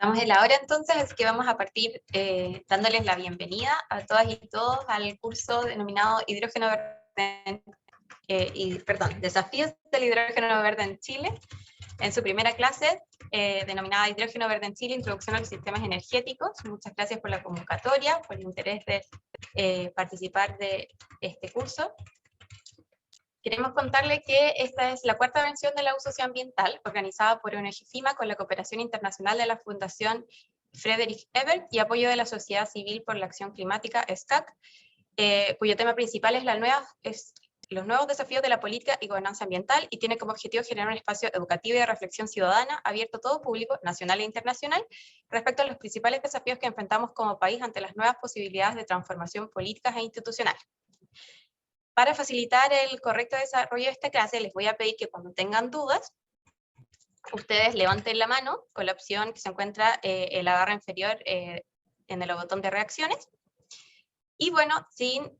Estamos en la hora entonces, así que vamos a partir dándoles la bienvenida a todas y todos al curso denominado Hidrógeno Verde, Desafíos del Hidrógeno Verde en Chile, en su primera clase denominada Hidrógeno Verde en Chile, Introducción a los Sistemas Energéticos. Muchas gracias por la convocatoria, por el interés de participar de este curso. Queremos contarle que esta es la cuarta versión de la U Socioambiental, organizada por ONG FIMA con la cooperación internacional de la Fundación Friedrich Ebert y apoyo de la Sociedad Civil por la Acción Climática, SCAC, cuyo tema principal es los nuevos desafíos de la política y gobernanza ambiental, y tiene como objetivo generar un espacio educativo y de reflexión ciudadana abierto a todo público, nacional e internacional, respecto a los principales desafíos que enfrentamos como país ante las nuevas posibilidades de transformación políticas e institucionales. Para facilitar el correcto desarrollo de esta clase, les voy a pedir que cuando tengan dudas, ustedes levanten la mano con la opción que se encuentra en la barra inferior en el botón de reacciones. Y bueno, sin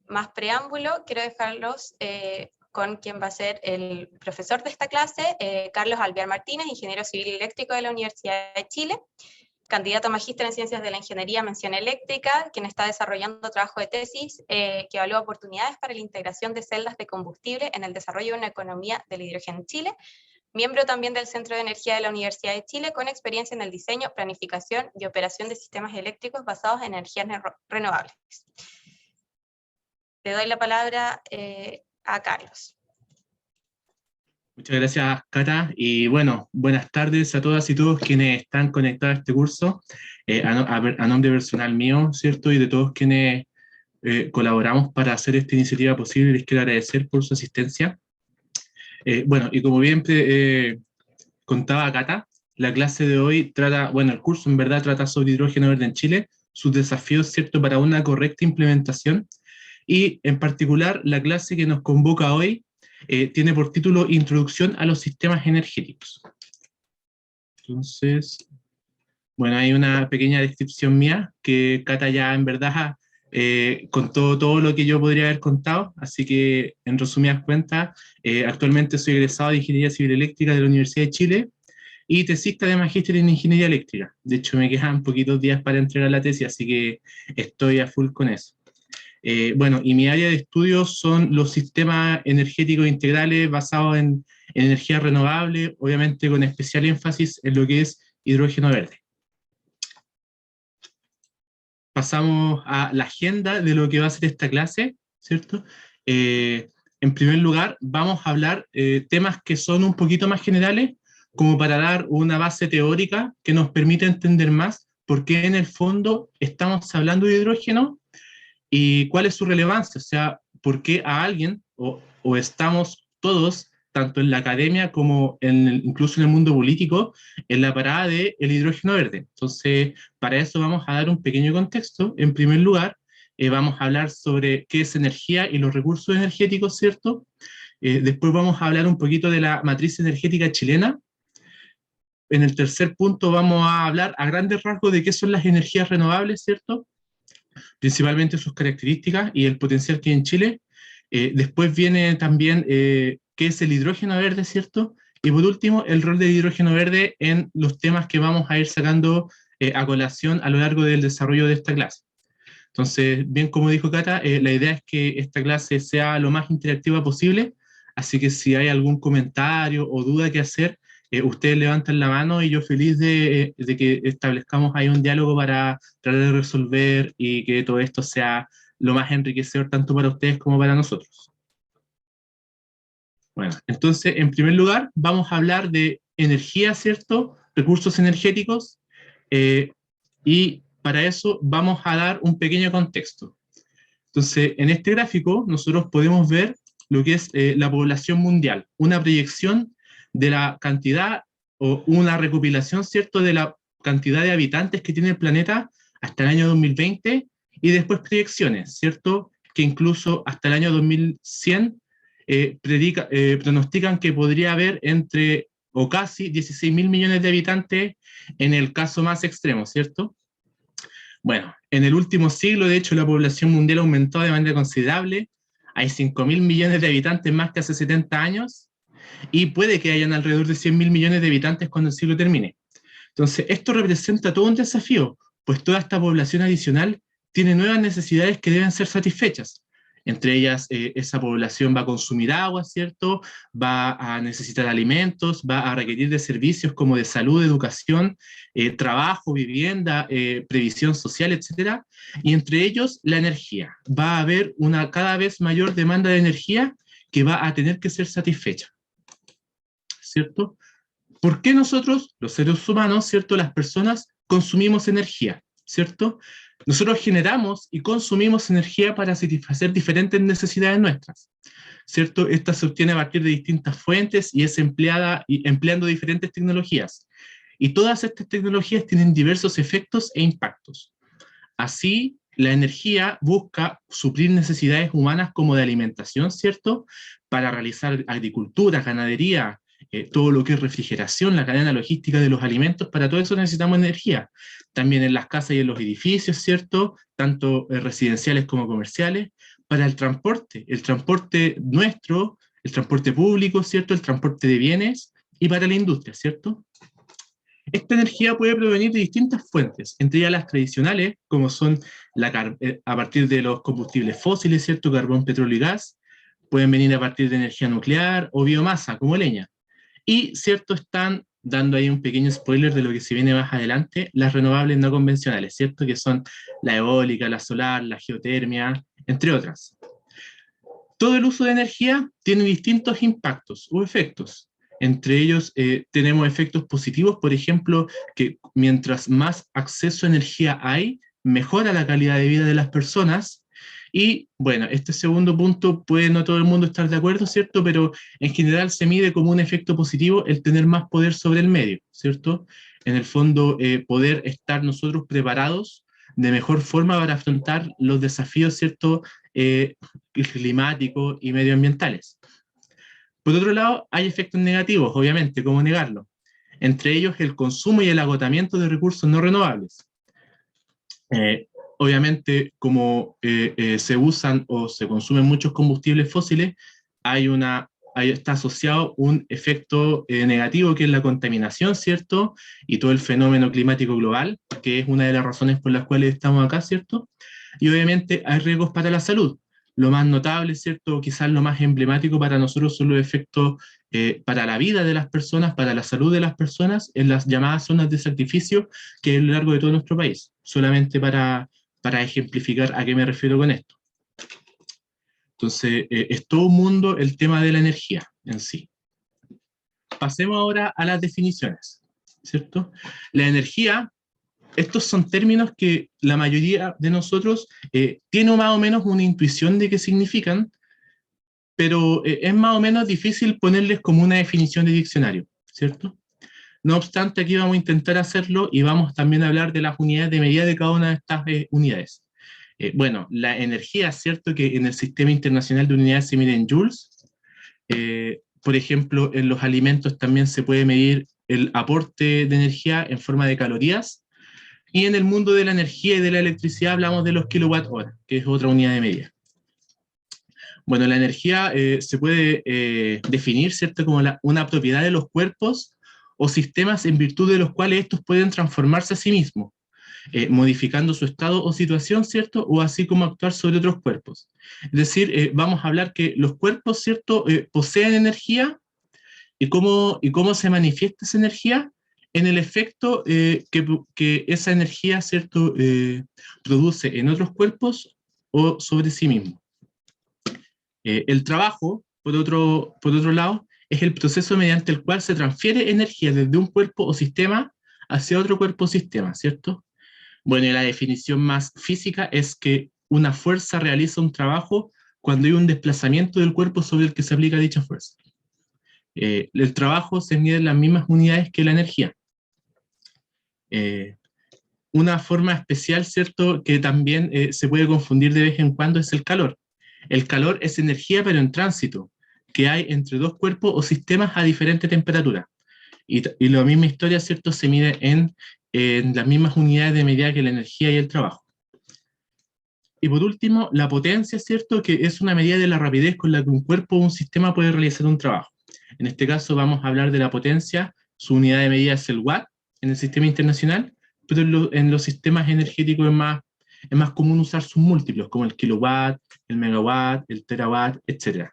más preámbulo, quiero dejarlos con quien va a ser el profesor de esta clase, Carlos Alvear Martínez, ingeniero civil eléctrico de la Universidad de Chile, candidato a magíster en Ciencias de la Ingeniería Mención Eléctrica, quien está desarrollando trabajo de tesis que evalúa oportunidades para la integración de celdas de combustible en el desarrollo de una economía del hidrógeno en Chile, miembro también del Centro de Energía de la Universidad de Chile, con experiencia en el diseño, planificación y operación de sistemas eléctricos basados en energías renovables. Le doy la palabra a Carlos. Muchas gracias, Cata, y bueno, buenas tardes a todas y todos quienes están conectados a este curso, a nombre personal mío, ¿cierto? Y de todos quienes colaboramos para hacer esta iniciativa posible, les quiero agradecer por su asistencia. Bueno, y como bien contaba Cata, la clase de hoy trata, bueno, el curso en verdad trata sobre hidrógeno verde en Chile, sus desafíos, ¿cierto?, para una correcta implementación, y en particular la clase que nos convoca hoy tiene por título Introducción a los Sistemas Energéticos. Entonces, bueno, hay una pequeña descripción mía que Cata ya en verdad contó todo lo que yo podría haber contado, así que en resumidas cuentas, actualmente soy egresado de Ingeniería Civil Eléctrica de la Universidad de Chile y tesista de magíster en Ingeniería Eléctrica. De hecho, me quedan poquitos días para entregar la tesis, así que estoy a full con eso. Bueno, y mi área de estudio son los sistemas energéticos integrales basados en energía renovable, obviamente con especial énfasis en lo que es hidrógeno verde. Pasamos a la agenda de lo que va a ser esta clase, ¿cierto? En primer lugar, vamos a hablar temas que son un poquito más generales, como para dar una base teórica que nos permita entender más por qué en el fondo estamos hablando de hidrógeno y cuál es su relevancia, o sea, por qué a alguien, o estamos todos, tanto en la academia como incluso en el mundo político, en la parada del hidrógeno verde. Entonces, para eso vamos a dar un pequeño contexto. En primer lugar, vamos a hablar sobre qué es energía y los recursos energéticos, ¿cierto? Después vamos a hablar un poquito de la matriz energética chilena. En el tercer punto vamos a hablar a grandes rasgos de qué son las energías renovables, ¿cierto? Principalmente sus características y el potencial que hay en Chile. Después viene también qué es el hidrógeno verde, ¿cierto? Y por último, el rol del hidrógeno verde en los temas que vamos a ir sacando a colación a lo largo del desarrollo de esta clase. Entonces, bien como dijo Cata, la idea es que esta clase sea lo más interactiva posible, así que si hay algún comentario o duda que hacer, ustedes levantan la mano y yo feliz de que establezcamos ahí un diálogo para tratar de resolver y que todo esto sea lo más enriquecedor tanto para ustedes como para nosotros. Bueno, entonces, en primer lugar, vamos a hablar de energía, ¿cierto? Recursos energéticos, y para eso vamos a dar un pequeño contexto. Entonces, en este gráfico nosotros podemos ver lo que es la población mundial, una proyección de la cantidad o una recopilación, ¿cierto?, de la cantidad de habitantes que tiene el planeta hasta el año 2020 y después proyecciones, ¿cierto?, que incluso hasta el año 2100 pronostican que podría haber entre o casi 16.000 millones de habitantes en el caso más extremo, ¿cierto? Bueno, en el último siglo, de hecho, la población mundial aumentó de manera considerable. Hay 5.000 millones de habitantes más que hace 70 años, y puede que hayan alrededor de 100.000 millones de habitantes cuando el siglo termine. Entonces, esto representa todo un desafío, pues toda esta población adicional tiene nuevas necesidades que deben ser satisfechas. Entre ellas, esa población va a consumir agua, ¿cierto? Va a necesitar alimentos, va a requerir de servicios como de salud, educación, trabajo, vivienda, previsión social, etcétera. Y entre ellos, la energía. Va a haber una cada vez mayor demanda de energía que va a tener que ser satisfecha, ¿cierto? ¿Por qué nosotros, los seres humanos, ¿cierto? Las personas, consumimos energía, ¿cierto? Nosotros generamos y consumimos energía para satisfacer diferentes necesidades nuestras, ¿cierto? Esta se obtiene a partir de distintas fuentes y es empleada empleando diferentes tecnologías. Y todas estas tecnologías tienen diversos efectos e impactos. Así, la energía busca suplir necesidades humanas como de alimentación, ¿cierto? Para realizar agricultura, ganadería, todo lo que es refrigeración, la cadena logística de los alimentos, para todo eso necesitamos energía. También en las casas y en los edificios, ¿cierto? Tanto residenciales como comerciales. Para el transporte nuestro, el transporte público, ¿cierto? El transporte de bienes y para la industria, ¿cierto? Esta energía puede provenir de distintas fuentes, entre ellas las tradicionales, como son a partir de los combustibles fósiles, ¿cierto? Carbón, petróleo y gas. Pueden venir a partir de energía nuclear o biomasa, como leña. Y, ¿cierto? Están dando ahí un pequeño spoiler de lo que se viene más adelante, las renovables no convencionales, ¿cierto? Que son la eólica, la solar, la geotermia, entre otras. Todo el uso de energía tiene distintos impactos o efectos. Entre ellos tenemos efectos positivos, por ejemplo, que mientras más acceso a energía hay, mejora la calidad de vida de las personas. Y bueno, este segundo punto puede no todo el mundo estar de acuerdo, ¿cierto? Pero en general se mide como un efecto positivo el tener más poder sobre el medio, ¿cierto? En el fondo, poder estar nosotros preparados de mejor forma para afrontar los desafíos, ¿cierto? Climáticos y medioambientales. Por otro lado, hay efectos negativos, obviamente, ¿cómo negarlo? Entre ellos, el consumo y el agotamiento de recursos no renovables. Obviamente, como se usan o se consumen muchos combustibles fósiles, está asociado un efecto negativo que es la contaminación, ¿cierto? Y todo el fenómeno climático global, que es una de las razones por las cuales estamos acá, ¿cierto? Y obviamente hay riesgos para la salud. Lo más notable, ¿cierto? Quizás lo más emblemático para nosotros son los efectos para la vida de las personas, para la salud de las personas, en las llamadas zonas de sacrificio que hay a lo largo de todo nuestro país. Solamente para ejemplificar a qué me refiero con esto. Entonces, es todo un mundo el tema de la energía en sí. Pasemos ahora a las definiciones, ¿cierto? La energía, estos son términos que la mayoría de nosotros tiene más o menos una intuición de qué significan, pero es más o menos difícil ponerles como una definición de diccionario, ¿cierto? No obstante, aquí vamos a intentar hacerlo y vamos también a hablar de las unidades de medida de cada una de estas unidades. Bueno, la energía, ¿cierto? Que en el Sistema Internacional de Unidades se mide en joules. Por ejemplo, en los alimentos también se puede medir el aporte de energía en forma de calorías. Y en el mundo de la energía y de la electricidad hablamos de los kilowatt-hora, que es otra unidad de medida. Bueno, la energía se puede definir, ¿cierto? Como una propiedad de los cuerpos o sistemas en virtud de los cuales estos pueden transformarse a sí mismos, modificando su estado o situación, ¿cierto? O así como actuar sobre otros cuerpos. Es decir, vamos a hablar que los cuerpos, ¿cierto? Poseen energía y cómo se manifiesta esa energía en el efecto que esa energía, ¿cierto? Produce en otros cuerpos o sobre sí mismo. El trabajo, por otro lado, es el proceso mediante el cual se transfiere energía desde un cuerpo o sistema hacia otro cuerpo o sistema, ¿cierto? Bueno, y la definición más física es que una fuerza realiza un trabajo cuando hay un desplazamiento del cuerpo sobre el que se aplica dicha fuerza. El trabajo se mide en las mismas unidades que la energía. Una forma especial, ¿cierto?, que también se puede confundir de vez en cuando es el calor. El calor es energía, pero en tránsito, que hay entre dos cuerpos o sistemas a diferente temperatura. Y la misma historia, ¿cierto?, se mide en las mismas unidades de medida que la energía y el trabajo. Y por último, la potencia, ¿cierto?, que es una medida de la rapidez con la que un cuerpo o un sistema puede realizar un trabajo. En este caso vamos a hablar de la potencia, su unidad de medida es el watt, en el sistema internacional, pero en los sistemas energéticos es más común usar sus múltiplos, como el kilowatt, el megawatt, el terawatt, etc.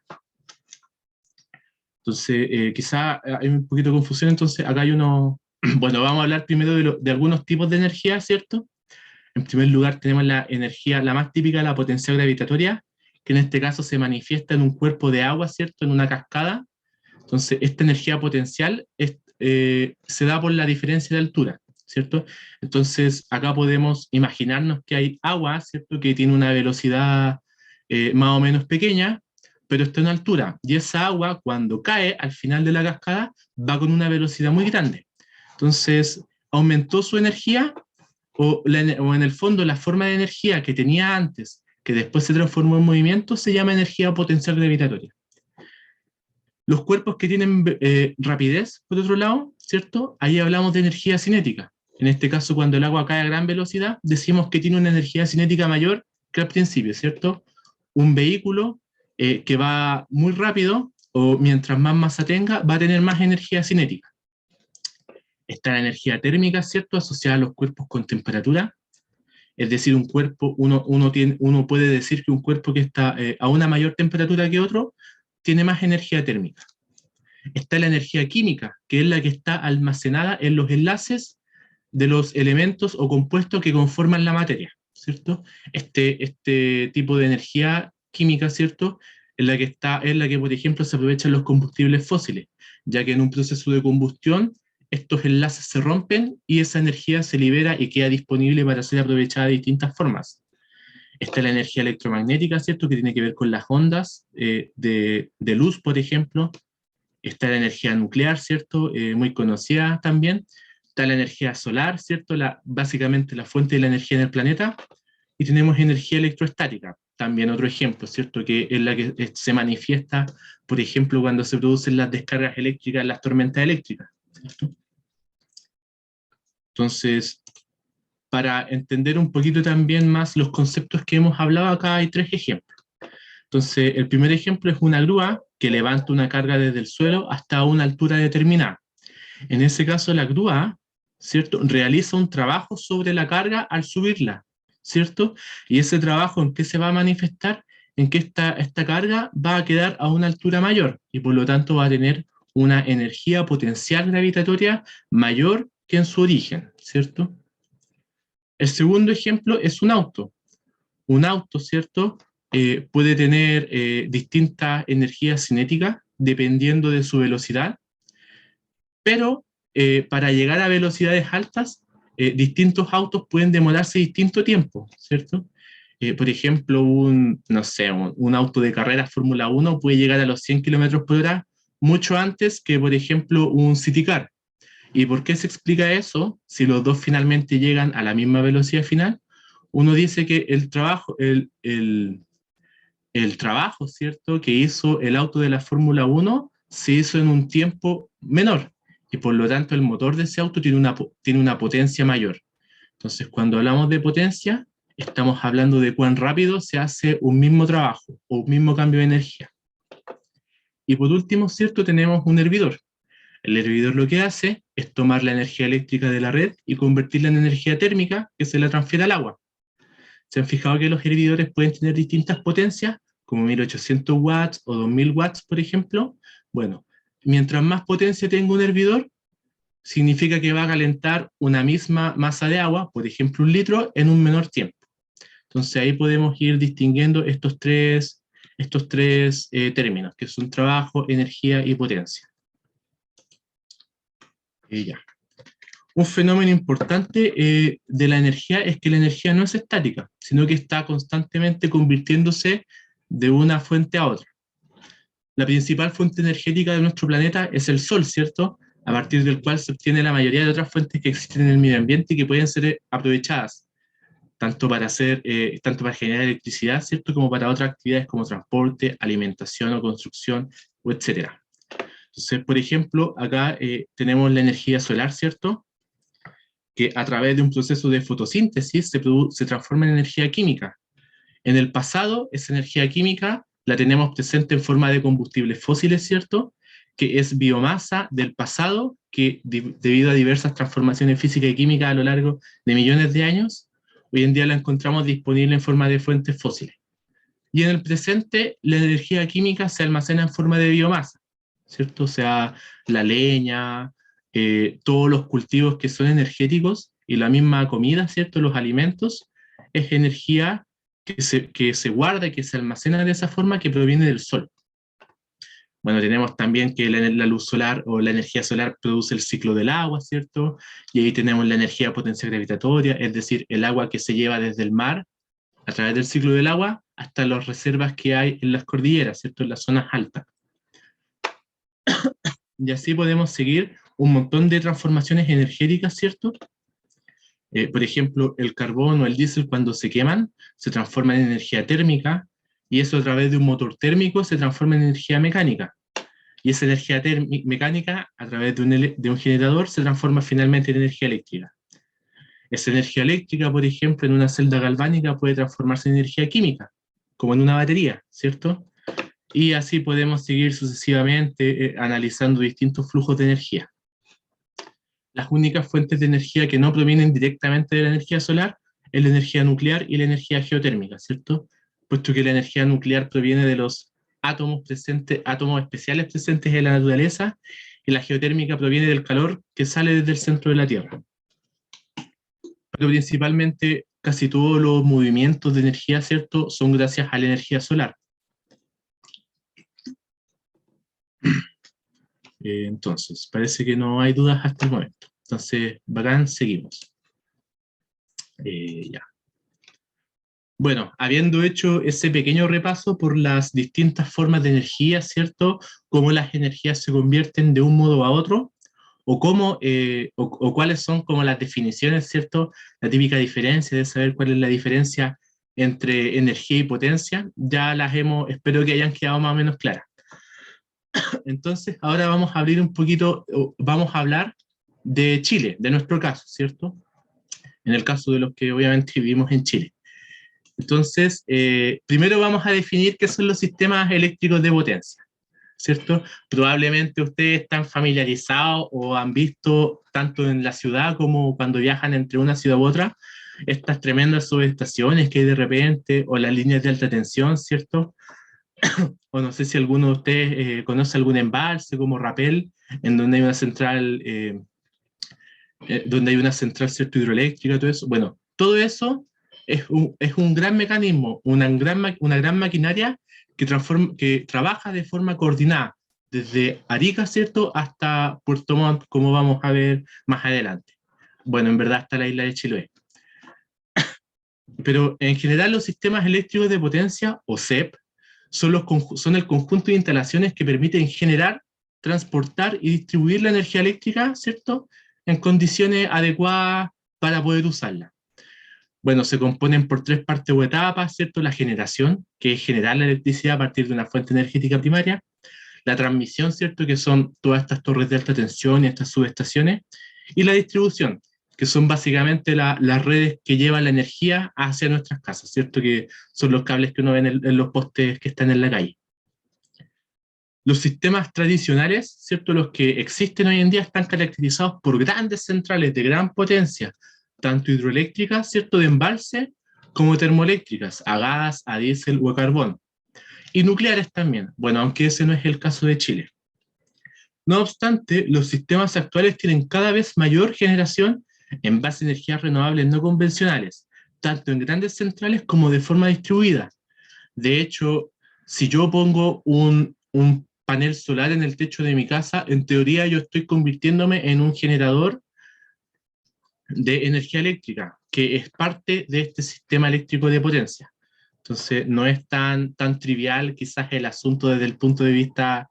Entonces, quizá hay un poquito de confusión, entonces acá hay uno, bueno, vamos a hablar primero de algunos tipos de energía, ¿cierto? En primer lugar tenemos la energía, la más típica, la potencia gravitatoria, que en este caso se manifiesta en un cuerpo de agua, ¿cierto? En una cascada. Entonces, esta energía potencial se da por la diferencia de altura, ¿cierto? Entonces, acá podemos imaginarnos que hay agua, ¿cierto? Que tiene una velocidad más o menos pequeña, pero está en altura. Y esa agua, cuando cae al final de la cascada, va con una velocidad muy grande. Entonces, aumentó su energía o en el fondo la forma de energía que tenía antes, que después se transformó en movimiento, se llama energía potencial gravitatoria. Los cuerpos que tienen rapidez, por otro lado, ¿cierto? Ahí hablamos de energía cinética. En este caso, cuando el agua cae a gran velocidad, decimos que tiene una energía cinética mayor que al principio, ¿cierto? Un vehículo que va muy rápido, o mientras más masa tenga, va a tener más energía cinética. Está la energía térmica, ¿cierto? Asociada a los cuerpos con temperatura. Es decir, un cuerpo, uno puede decir que un cuerpo que está a una mayor temperatura que otro, tiene más energía térmica. Está la energía química, que es la que está almacenada en los enlaces de los elementos o compuestos que conforman la materia, ¿cierto? Este tipo de energía química, ¿cierto? Es la que, por ejemplo, se aprovechan los combustibles fósiles, ya que en un proceso de combustión estos enlaces se rompen y esa energía se libera y queda disponible para ser aprovechada de distintas formas. Está la energía electromagnética, ¿cierto? Que tiene que ver con las ondas de luz, por ejemplo. Está la energía nuclear, ¿cierto? Muy conocida también. Está la energía solar, ¿cierto? Básicamente la fuente de la energía en el planeta. Y tenemos energía electroestática, también otro ejemplo, ¿cierto? Que es la que se manifiesta, por ejemplo, cuando se producen las descargas eléctricas, las tormentas eléctricas, ¿cierto? Entonces, para entender un poquito también más los conceptos que hemos hablado acá, hay 3 ejemplos. Entonces, el primer ejemplo es una grúa que levanta una carga desde el suelo hasta una altura determinada. En ese caso, la grúa, ¿cierto?, realiza un trabajo sobre la carga al subirla, ¿cierto? Y ese trabajo, ¿en qué se va a manifestar? En que esta carga va a quedar a una altura mayor y por lo tanto va a tener una energía potencial gravitatoria mayor que en su origen, ¿cierto? El segundo ejemplo es un auto. Un auto, ¿cierto?, puede tener distintas energías cinéticas dependiendo de su velocidad, pero para llegar a velocidades altas, distintos autos pueden demorarse distinto tiempo, ¿cierto? Por ejemplo, no sé, un auto de carrera Fórmula 1 puede llegar a los 100 kilómetros por hora mucho antes que, por ejemplo, un City Car. ¿Y por qué se explica eso? Si los dos finalmente llegan a la misma velocidad final, uno dice que el trabajo, ¿cierto?, que hizo el auto de la Fórmula 1 se hizo en un tiempo menor y por lo tanto el motor de ese auto tiene una potencia mayor. Entonces, cuando hablamos de potencia, estamos hablando de cuán rápido se hace un mismo trabajo o un mismo cambio de energía. Y por último, ¿cierto?, tenemos un hervidor. El hervidor lo que hace es tomar la energía eléctrica de la red y convertirla en energía térmica que se la transfiere al agua. ¿Se han fijado que los hervidores pueden tener distintas potencias, como 1800 watts o 2000 watts, por ejemplo? Bueno, mientras más potencia tenga un hervidor, significa que va a calentar una misma masa de agua, por ejemplo 1 litro, en un menor tiempo. Entonces ahí podemos ir distinguiendo estos tres términos, que son trabajo, energía y potencia. Y ya. Un fenómeno importante de la energía es que la energía no es estática, sino que está constantemente convirtiéndose de una fuente a otra. La principal fuente energética de nuestro planeta es el Sol, ¿cierto? A partir del cual se obtiene la mayoría de otras fuentes que existen en el medio ambiente y que pueden ser aprovechadas, tanto para generar electricidad, ¿cierto?, como para otras actividades como transporte, alimentación o construcción, etc. Entonces, por ejemplo, acá tenemos la energía solar, ¿cierto?, que a través de un proceso de fotosíntesis se transforma en energía química. En el pasado, esa energía química la tenemos presente en forma de combustibles fósiles, ¿cierto?, que es biomasa del pasado, que debido a diversas transformaciones físicas y químicas a lo largo de millones de años, hoy en día la encontramos disponible en forma de fuentes fósiles. Y en el presente, la energía química se almacena en forma de biomasa, ¿cierto? O sea, la leña, todos los cultivos que son energéticos y la misma comida, ¿cierto? Los alimentos, es energía que se guarda y que se almacena de esa forma que proviene del sol. Bueno, tenemos también que la luz solar o la energía solar produce el ciclo del agua, ¿cierto? Y ahí tenemos la energía de potencia gravitatoria, es decir, el agua que se lleva desde el mar a través del ciclo del agua hasta las reservas que hay en las cordilleras, ¿cierto? En las zonas altas. Y así podemos seguir un montón de transformaciones energéticas, ¿cierto? Por ejemplo, el carbón o el diésel cuando se queman se transforma en energía térmica y eso a través de un motor térmico se transforma en energía mecánica. Y esa energía mecánica a través de un generador se transforma finalmente en energía eléctrica. Esa energía eléctrica, por ejemplo, en una celda galvánica puede transformarse en energía química, como en una batería, ¿cierto? Y así podemos seguir sucesivamente analizando distintos flujos de energía. Las únicas fuentes de energía que no provienen directamente de la energía solar es la energía nuclear y la energía geotérmica, ¿cierto? Puesto que la energía nuclear proviene de los átomos especiales presentes en la naturaleza, y la geotérmica proviene del calor que sale desde el centro de la Tierra. Pero principalmente casi todos los movimientos de energía, ¿cierto?, son gracias a la energía solar. Entonces, parece que no hay dudas hasta el momento. Entonces, bacán, seguimos. Ya. Bueno, habiendo hecho ese pequeño repaso por las distintas formas de energía, ¿cierto? Cómo las energías se convierten de un modo a otro, o cómo, o cuáles son como las definiciones, ¿cierto? La típica diferencia de saber cuál es la diferencia entre energía y potencia, ya las espero que hayan quedado más o menos claras. Entonces, ahora vamos a abrir un poquito, vamos a hablar de Chile, de nuestro caso, ¿cierto? En el caso de los que obviamente vivimos en Chile. Entonces, primero vamos a definir qué son los sistemas eléctricos de potencia, ¿cierto? Probablemente ustedes están familiarizados o han visto, tanto en la ciudad como cuando viajan entre una ciudad u otra, estas tremendas subestaciones que hay de repente, o las líneas de alta tensión, ¿cierto? O no sé si alguno de ustedes conoce algún embalse como Rapel, en donde hay una central, ¿cierto?, hidroeléctrica, todo eso. Bueno, todo eso es un gran mecanismo, una gran maquinaria que trabaja de forma coordinada, desde Arica, ¿cierto?, hasta Puerto Montt, como vamos a ver más adelante. Bueno, en verdad hasta la isla de Chiloé. Pero en general los sistemas eléctricos de potencia, o SEP, son el conjunto de instalaciones que permiten generar, transportar y distribuir la energía eléctrica, ¿cierto?, en condiciones adecuadas para poder usarla. Bueno, se componen por tres partes o etapas, ¿cierto? La generación, que es generar la electricidad a partir de una fuente energética primaria. La transmisión, ¿cierto?, que son todas estas torres de alta tensión y estas subestaciones. Y la distribución, que son básicamente las redes que llevan la energía hacia nuestras casas, ¿cierto?, que son los cables que uno ve en los postes que están en la calle. Los sistemas tradicionales, ¿cierto?, los que existen hoy en día, están caracterizados por grandes centrales de gran potencia, tanto hidroeléctricas, ¿cierto?, de embalse, como termoeléctricas, a gas, a diésel o a carbón. Y nucleares también, bueno, aunque ese no es el caso de Chile. No obstante, los sistemas actuales tienen cada vez mayor generación en base a energías renovables no convencionales, tanto en grandes centrales como de forma distribuida. De hecho, si yo pongo un panel solar en el techo de mi casa, en teoría yo estoy convirtiéndome en un generador de energía eléctrica, que es parte de este sistema eléctrico de potencia. Entonces, no es tan trivial quizás el asunto desde el punto de vista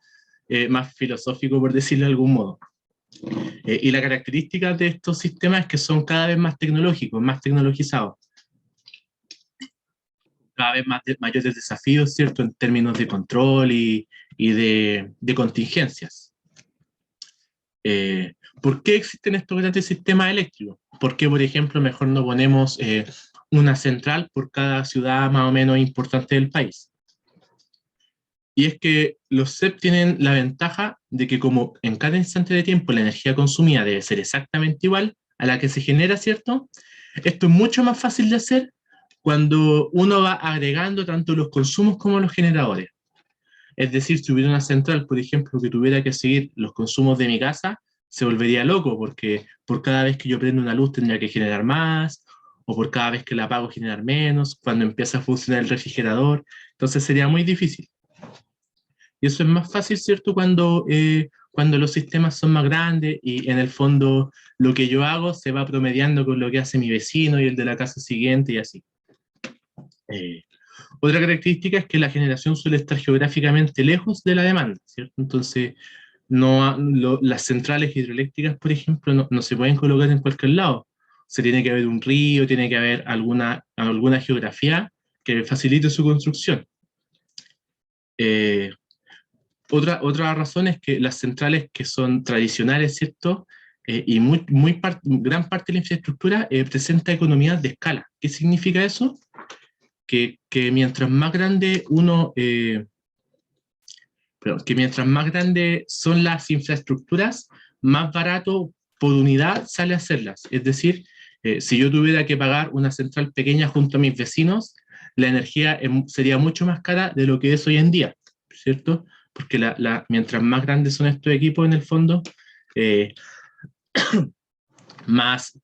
más filosófico, por decirlo de algún modo. Y la característica de estos sistemas es que son cada vez más tecnológicos, más tecnologizados. Cada vez mayores desafíos, ¿cierto?, en términos de control y de contingencias. ¿Por qué existen estos grandes sistemas eléctricos? ¿Por qué, por ejemplo, mejor no ponemos una central por cada ciudad más o menos importante del país? Y es que los CEP tienen la ventaja de que como en cada instante de tiempo la energía consumida debe ser exactamente igual a la que se genera, ¿cierto? Esto es mucho más fácil de hacer cuando uno va agregando tanto los consumos como los generadores. Es decir, si hubiera una central, por ejemplo, que tuviera que seguir los consumos de mi casa, se volvería loco, porque por cada vez que yo prendo una luz tendría que generar más, o por cada vez que la apago generar menos, cuando empieza a funcionar el refrigerador, entonces sería muy difícil. Y eso es más fácil, ¿cierto? Cuando los sistemas son más grandes y en el fondo lo que yo hago se va promediando con lo que hace mi vecino y el de la casa siguiente y así. Otra característica es que la generación suele estar geográficamente lejos de la demanda, ¿cierto? Entonces, las centrales hidroeléctricas, por ejemplo, no se pueden colocar en cualquier lado. Se tiene que haber un río, tiene que haber alguna geografía que facilite su construcción. Otra razón es que las centrales que son tradicionales, ¿cierto? Y gran parte de la infraestructura presenta economías de escala. ¿Qué significa eso? Que mientras más grande que mientras más grandes son las infraestructuras, más barato por unidad sale hacerlas. Es decir, si yo tuviera que pagar una central pequeña junto a mis vecinos, la energía sería mucho más cara de lo que es hoy en día, ¿cierto? Porque mientras más grandes son estos equipos, en el fondo, más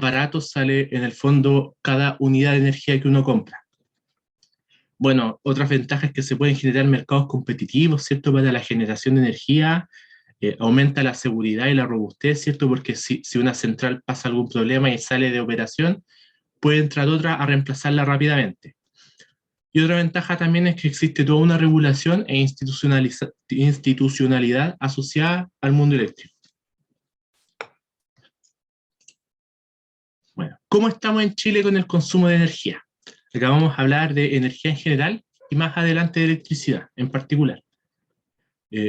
barato sale en el fondo cada unidad de energía que uno compra. Bueno, otras ventajas es que se pueden generar mercados competitivos, ¿cierto? Para la generación de energía, aumenta la seguridad y la robustez, ¿cierto? Porque si una central pasa algún problema y sale de operación, puede entrar otra a reemplazarla rápidamente. Y otra ventaja también es que existe toda una regulación e institucionalidad asociada al mundo eléctrico. Bueno, ¿cómo estamos en Chile con el consumo de energía? Acá vamos a hablar de energía en general y más adelante de electricidad en particular.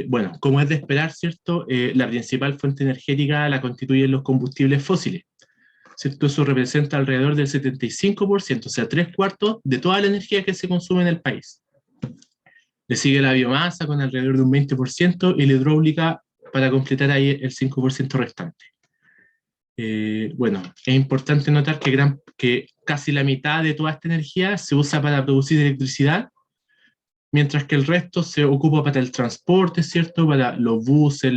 Bueno, como es de esperar, ¿cierto? La principal fuente energética la constituyen los combustibles fósiles, ¿cierto? Eso representa alrededor del 75%, o sea, 3/4 de toda la energía que se consume en el país. Le sigue la biomasa con alrededor de un 20% y la hidráulica para completar ahí el 5% restante. Bueno, es importante notar que casi la mitad de toda esta energía se usa para producir electricidad, mientras que el resto se ocupa para el transporte, ¿cierto? Para los buses,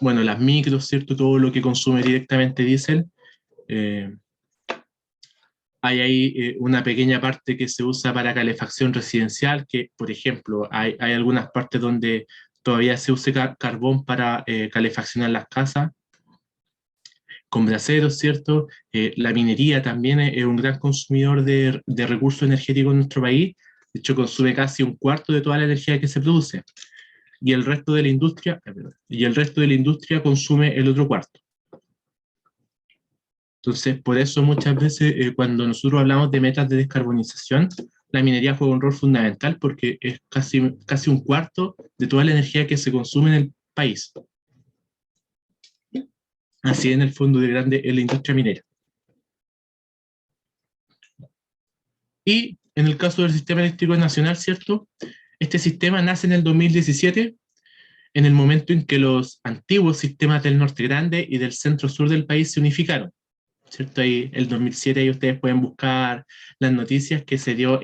bueno, las micros, ¿cierto? Todo lo que consume directamente diésel. Hay ahí una pequeña parte que se usa para calefacción residencial, que, por ejemplo, hay algunas partes donde todavía se usa carbón para calefaccionar las casas, con braseros, ¿cierto? La minería también es un gran consumidor de recursos energéticos en nuestro país. De hecho, consume casi un cuarto de toda la energía que se produce. Y el resto de la industria consume el otro cuarto. Entonces, por eso muchas veces cuando nosotros hablamos de metas de descarbonización, la minería juega un rol fundamental porque es casi un cuarto de toda la energía que se consume en el país. Así en el fondo de grande es la industria minera. Y en el caso del sistema eléctrico nacional, ¿cierto? Este sistema nace en el 2017, en el momento en que los antiguos sistemas del norte grande y del centro sur del país se unificaron, ¿cierto? Ahí el 2007 ahí ustedes pueden buscar las noticias que se dio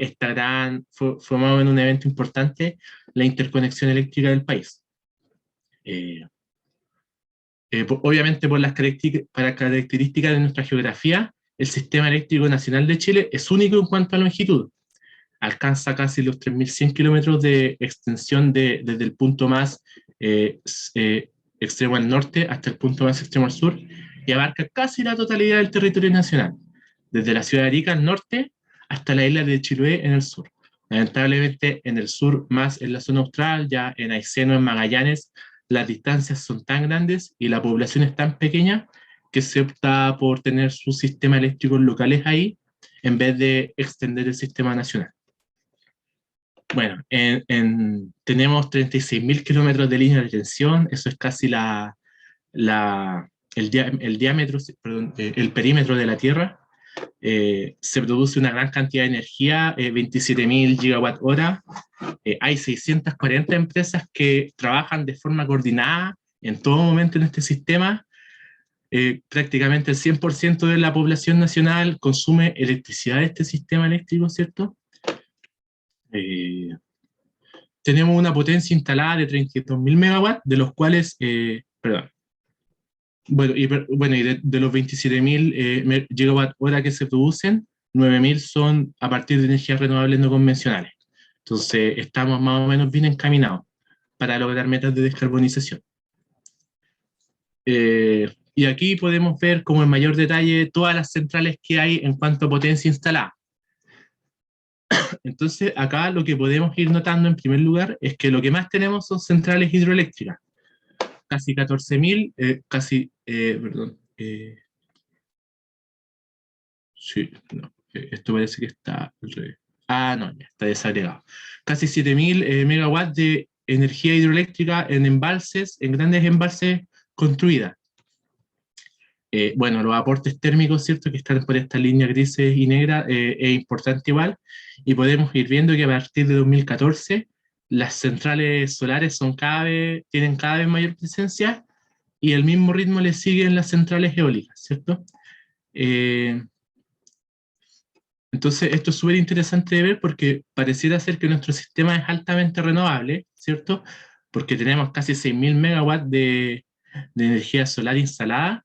fue más o menos un evento importante, la interconexión eléctrica del país. Obviamente por las características de nuestra geografía, el sistema eléctrico nacional de Chile es único en cuanto a longitud. Alcanza casi los 3.100 kilómetros de extensión desde el punto más extremo al norte hasta el punto más extremo al sur, y abarca casi la totalidad del territorio nacional, desde la ciudad de Arica al norte hasta la isla de Chiloé en el sur. Lamentablemente en el sur, más en la zona austral, ya en Aysén o en Magallanes, las distancias son tan grandes y la población es tan pequeña que se opta por tener sus sistemas eléctricos locales ahí en vez de extender el sistema nacional. Bueno, tenemos 36.000 kilómetros de línea de tensión, eso es casi el diámetro, perdón, el perímetro de la Tierra. Se produce una gran cantidad de energía, 27.000 gigawatt hora. Hay 640 empresas que trabajan de forma coordinada en todo momento en este sistema. Prácticamente el 100% de la población nacional consume electricidad de este sistema eléctrico, ¿cierto? Tenemos una potencia instalada de 32.000 megawatts, de los cuales, perdón, y de los 27.000 gigawatt hora que se producen, 9.000 son a partir de energías renovables no convencionales. Entonces, estamos más o menos bien encaminados para lograr metas de descarbonización. Y aquí podemos ver como en mayor detalle todas las centrales que hay en cuanto a potencia instalada. Entonces, acá lo que podemos ir notando en primer lugar es que lo que más tenemos son centrales hidroeléctricas. Casi 14.000, perdón. Sí, no, esto parece que está al revés. Ah, no, ya está desagregado. Casi 7.000 megawatts de energía hidroeléctrica en embalses, en grandes embalses construidas. Bueno, los aportes térmicos, ¿cierto?, que están por esta línea grises y negra, es importante igual, y podemos ir viendo que a partir de 2014 las centrales solares tienen cada vez mayor presencia, y el mismo ritmo le siguen las centrales eólicas, ¿cierto? Entonces, esto es súper interesante de ver porque pareciera ser que nuestro sistema es altamente renovable, ¿cierto? Porque tenemos casi 6.000 megawatts de energía solar instalada,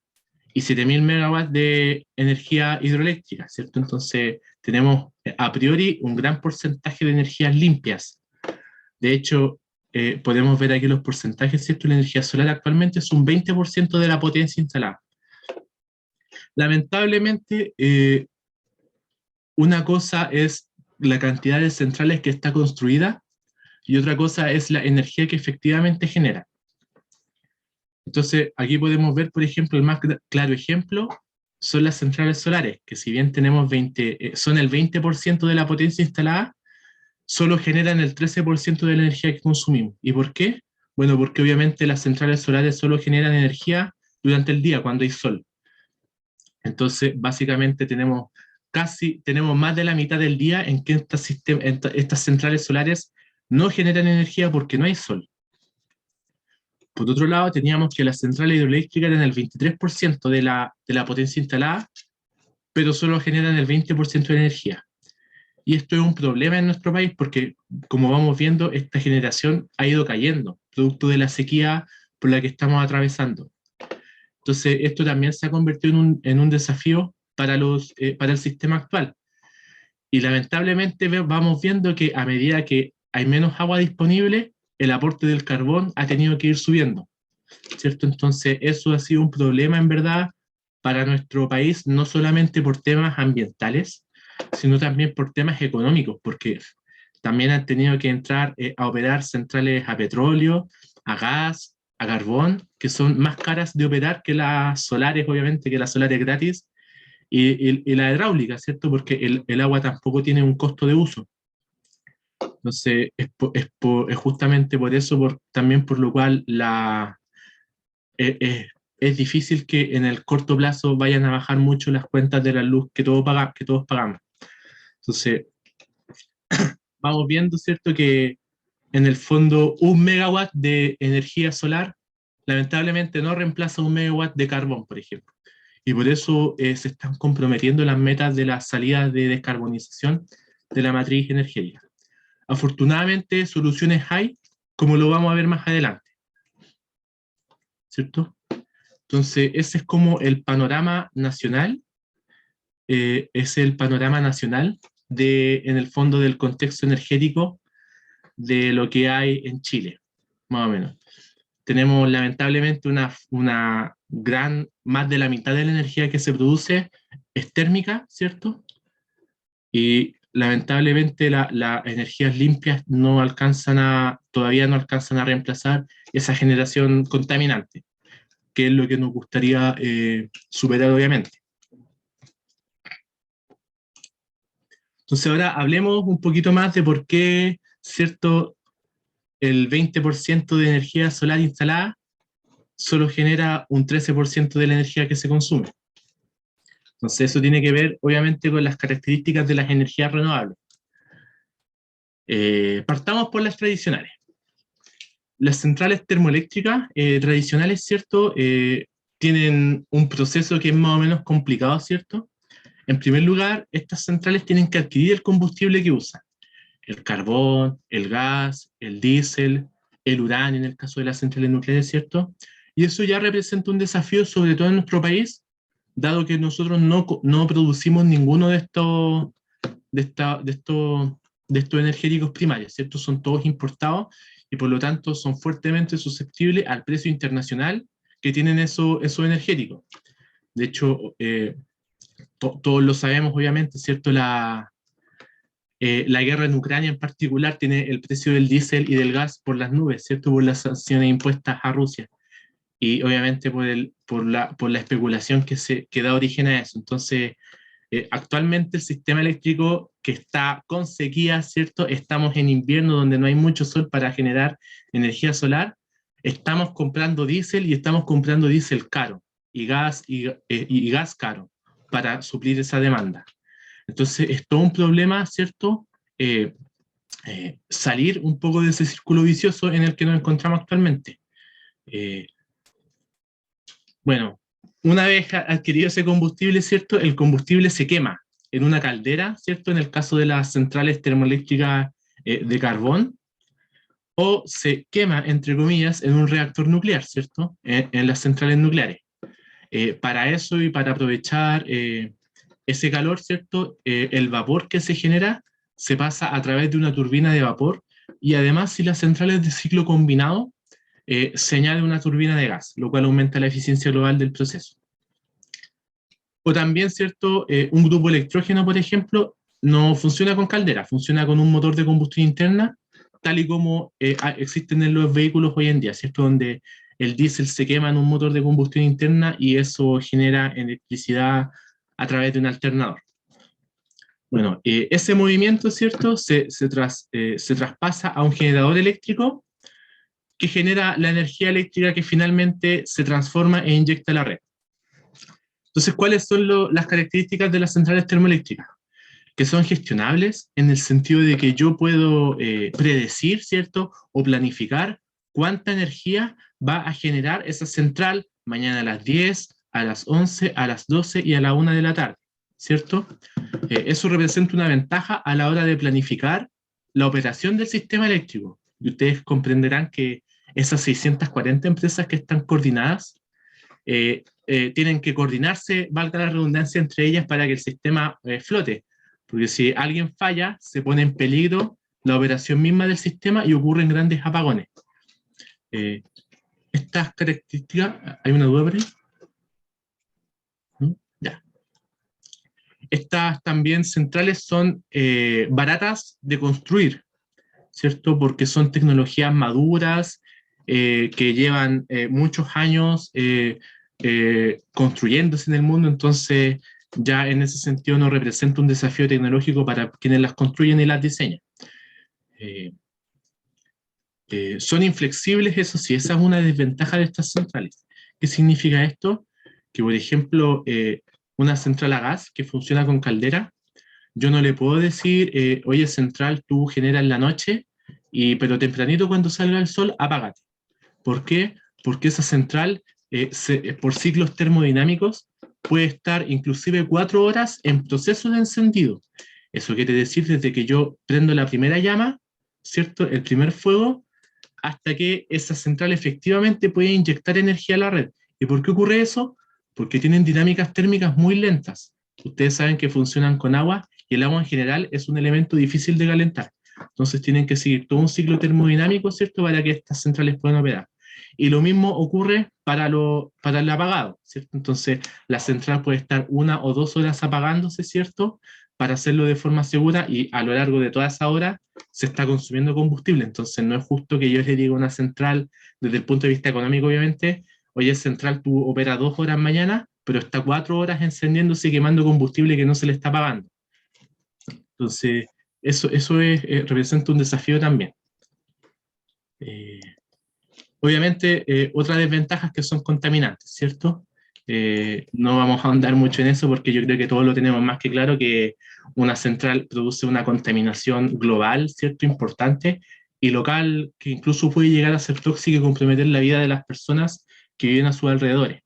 y 7.000 megawatts de energía hidroeléctrica, ¿cierto? Entonces, tenemos a priori un gran porcentaje de energías limpias. De hecho, podemos ver aquí los porcentajes, ¿cierto? La energía solar actualmente es un 20% de la potencia instalada. Lamentablemente, una cosa es la cantidad de centrales que está construida y otra cosa es la energía que efectivamente genera. Entonces, aquí podemos ver, por ejemplo, el más claro ejemplo son las centrales solares, que si bien tenemos son el 20% de la potencia instalada, solo generan el 13% de la energía que consumimos. ¿Y por qué? Bueno, porque obviamente las centrales solares solo generan energía durante el día, cuando hay sol. Entonces, básicamente tenemos más de la mitad del día en que estas centrales solares no generan energía porque no hay sol. Por otro lado, teníamos que las centrales hidroeléctricas eran el 23% de la potencia instalada, pero solo generan el 20% de energía. Y esto es un problema en nuestro país porque, como vamos viendo, esta generación ha ido cayendo, producto de la sequía por la que estamos atravesando. Entonces, esto también se ha convertido en un desafío para el sistema actual. Y lamentablemente vamos viendo que a medida que hay menos agua disponible, el aporte del carbón ha tenido que ir subiendo, ¿cierto? Entonces, eso ha sido un problema en verdad para nuestro país, no solamente por temas ambientales, sino también por temas económicos, porque también han tenido que entrar a operar centrales a petróleo, a gas, a carbón, que son más caras de operar que las solares, obviamente, que las solares gratis, y la hidráulica, ¿cierto? Porque el agua tampoco tiene un costo de uso. Entonces, es justamente por eso, también por lo cual es difícil que en el corto plazo vayan a bajar mucho las cuentas de la luz que todos pagamos. Entonces, vamos viendo, ¿cierto?, que en el fondo 1 megawatt de energía solar lamentablemente no reemplaza 1 megawatt de carbón, por ejemplo. Y por eso se están comprometiendo las metas de las salidas de descarbonización de la matriz energética. Afortunadamente, soluciones hay, como lo vamos a ver más adelante, ¿cierto? Entonces, ese es como el panorama nacional, es el panorama nacional en el fondo del contexto energético de lo que hay en Chile, más o menos. Tenemos lamentablemente más de la mitad de la energía que se produce es térmica, ¿cierto? Y lamentablemente las energías limpias todavía no alcanzan a reemplazar esa generación contaminante, que es lo que nos gustaría superar, obviamente. Entonces ahora hablemos un poquito más de por qué, ¿cierto?, el 20% de energía solar instalada solo genera un 13% de la energía que se consume. Entonces eso tiene que ver, obviamente, con las características de las energías renovables. Partamos por las tradicionales. Las centrales termoeléctricas tradicionales, ¿cierto? Tienen un proceso que es más o menos complicado, ¿cierto? En primer lugar, estas centrales tienen que adquirir el combustible que usan. El carbón, el gas, el diésel, el uranio en el caso de las centrales nucleares, ¿cierto? Y eso ya representa un desafío, sobre todo en nuestro país, dado que nosotros no producimos ninguno de estos energéticos primarios, ¿cierto? Son todos importados y por lo tanto son fuertemente susceptibles al precio internacional que tienen esos energéticos. De hecho, todos lo sabemos, obviamente, ¿cierto? La guerra en Ucrania en particular tiene el precio del diésel y del gas por las nubes, ¿cierto? Por las sanciones impuestas a Rusia. Y obviamente por la especulación que da origen a eso. Entonces, actualmente el sistema eléctrico que está con sequía, ¿cierto? Estamos en invierno donde no hay mucho sol para generar energía solar. Estamos comprando diésel y estamos comprando diésel caro y gas caro para suplir esa demanda. Entonces, es todo un problema, ¿cierto? Salir un poco de ese círculo vicioso en el que nos encontramos actualmente. Bueno, una vez adquirido ese combustible, ¿cierto? El combustible se quema en una caldera, ¿cierto? En el caso de las centrales termoeléctricas de carbón, o se quema, entre comillas, en un reactor nuclear, ¿cierto? En las centrales nucleares. Para eso y para aprovechar ese calor, ¿cierto? El vapor que se genera se pasa a través de una turbina de vapor y además si la central es de ciclo combinado, se añade una turbina de gas, lo cual aumenta la eficiencia global del proceso. O también, ¿cierto? Un grupo electrógeno, por ejemplo, no funciona con caldera, funciona con un motor de combustión interna, tal y como existen en los vehículos hoy en día, ¿cierto? Donde el diésel se quema en un motor de combustión interna y eso genera electricidad a través de un alternador. Bueno, ese movimiento, ¿cierto? Se traspasa a un generador eléctrico que genera la energía eléctrica que finalmente se transforma e inyecta a la red. Entonces, ¿cuáles son las características de las centrales termoeléctricas? Que son gestionables en el sentido de que yo puedo predecir, ¿cierto? O planificar cuánta energía va a generar esa central mañana a las 10, a las 11, a las 12 y a la 1 de la tarde, ¿cierto? Eso representa una ventaja a la hora de planificar la operación del sistema eléctrico. Y ustedes comprenderán que esas 640 empresas que están coordinadas tienen que coordinarse, valga la redundancia, entre ellas para que el sistema flote. Porque si alguien falla, se pone en peligro la operación misma del sistema y ocurren grandes apagones. Estas características, ¿hay una duda por ahí? ¿No? Ya. Estas también centrales son baratas de construir, ¿cierto? Porque son tecnologías maduras que llevan muchos años construyéndose en el mundo, entonces ya en ese sentido no representa un desafío tecnológico para quienes las construyen y las diseñan. Son inflexibles, eso sí, esa es una desventaja de estas centrales. ¿Qué significa esto? Que, por ejemplo, una central a gas que funciona con caldera, yo no le puedo decir, oye, central, tú generas en la noche, pero tempranito cuando salga el sol, apágate. ¿Por qué? Porque esa central, por ciclos termodinámicos, puede estar inclusive 4 horas en proceso de encendido. Eso quiere decir desde que yo prendo la primera llama, ¿cierto? El primer fuego, hasta que esa central efectivamente puede inyectar energía a la red. ¿Y por qué ocurre eso? Porque tienen dinámicas térmicas muy lentas. Ustedes saben que funcionan con agua y el agua en general es un elemento difícil de calentar. Entonces tienen que seguir todo un ciclo termodinámico, ¿cierto?, para que estas centrales puedan operar. Y lo mismo ocurre para el apagado, ¿cierto? Entonces la central puede estar 1 o 2 horas apagándose, ¿cierto?, para hacerlo de forma segura y a lo largo de toda esa hora se está consumiendo combustible. Entonces no es justo que yo le diga a una central, desde el punto de vista económico obviamente, oye, central, tú operas 2 horas mañana, pero está 4 horas encendiéndose y quemando combustible que no se le está pagando. Entonces, eso representa un desafío también. Obviamente, otras desventajas que son contaminantes, ¿cierto? No vamos a ahondar mucho en eso porque yo creo que todos lo tenemos más que claro que una central produce una contaminación global, ¿cierto? Importante y local que incluso puede llegar a ser tóxica y comprometer la vida de las personas que viven a sus alrededores.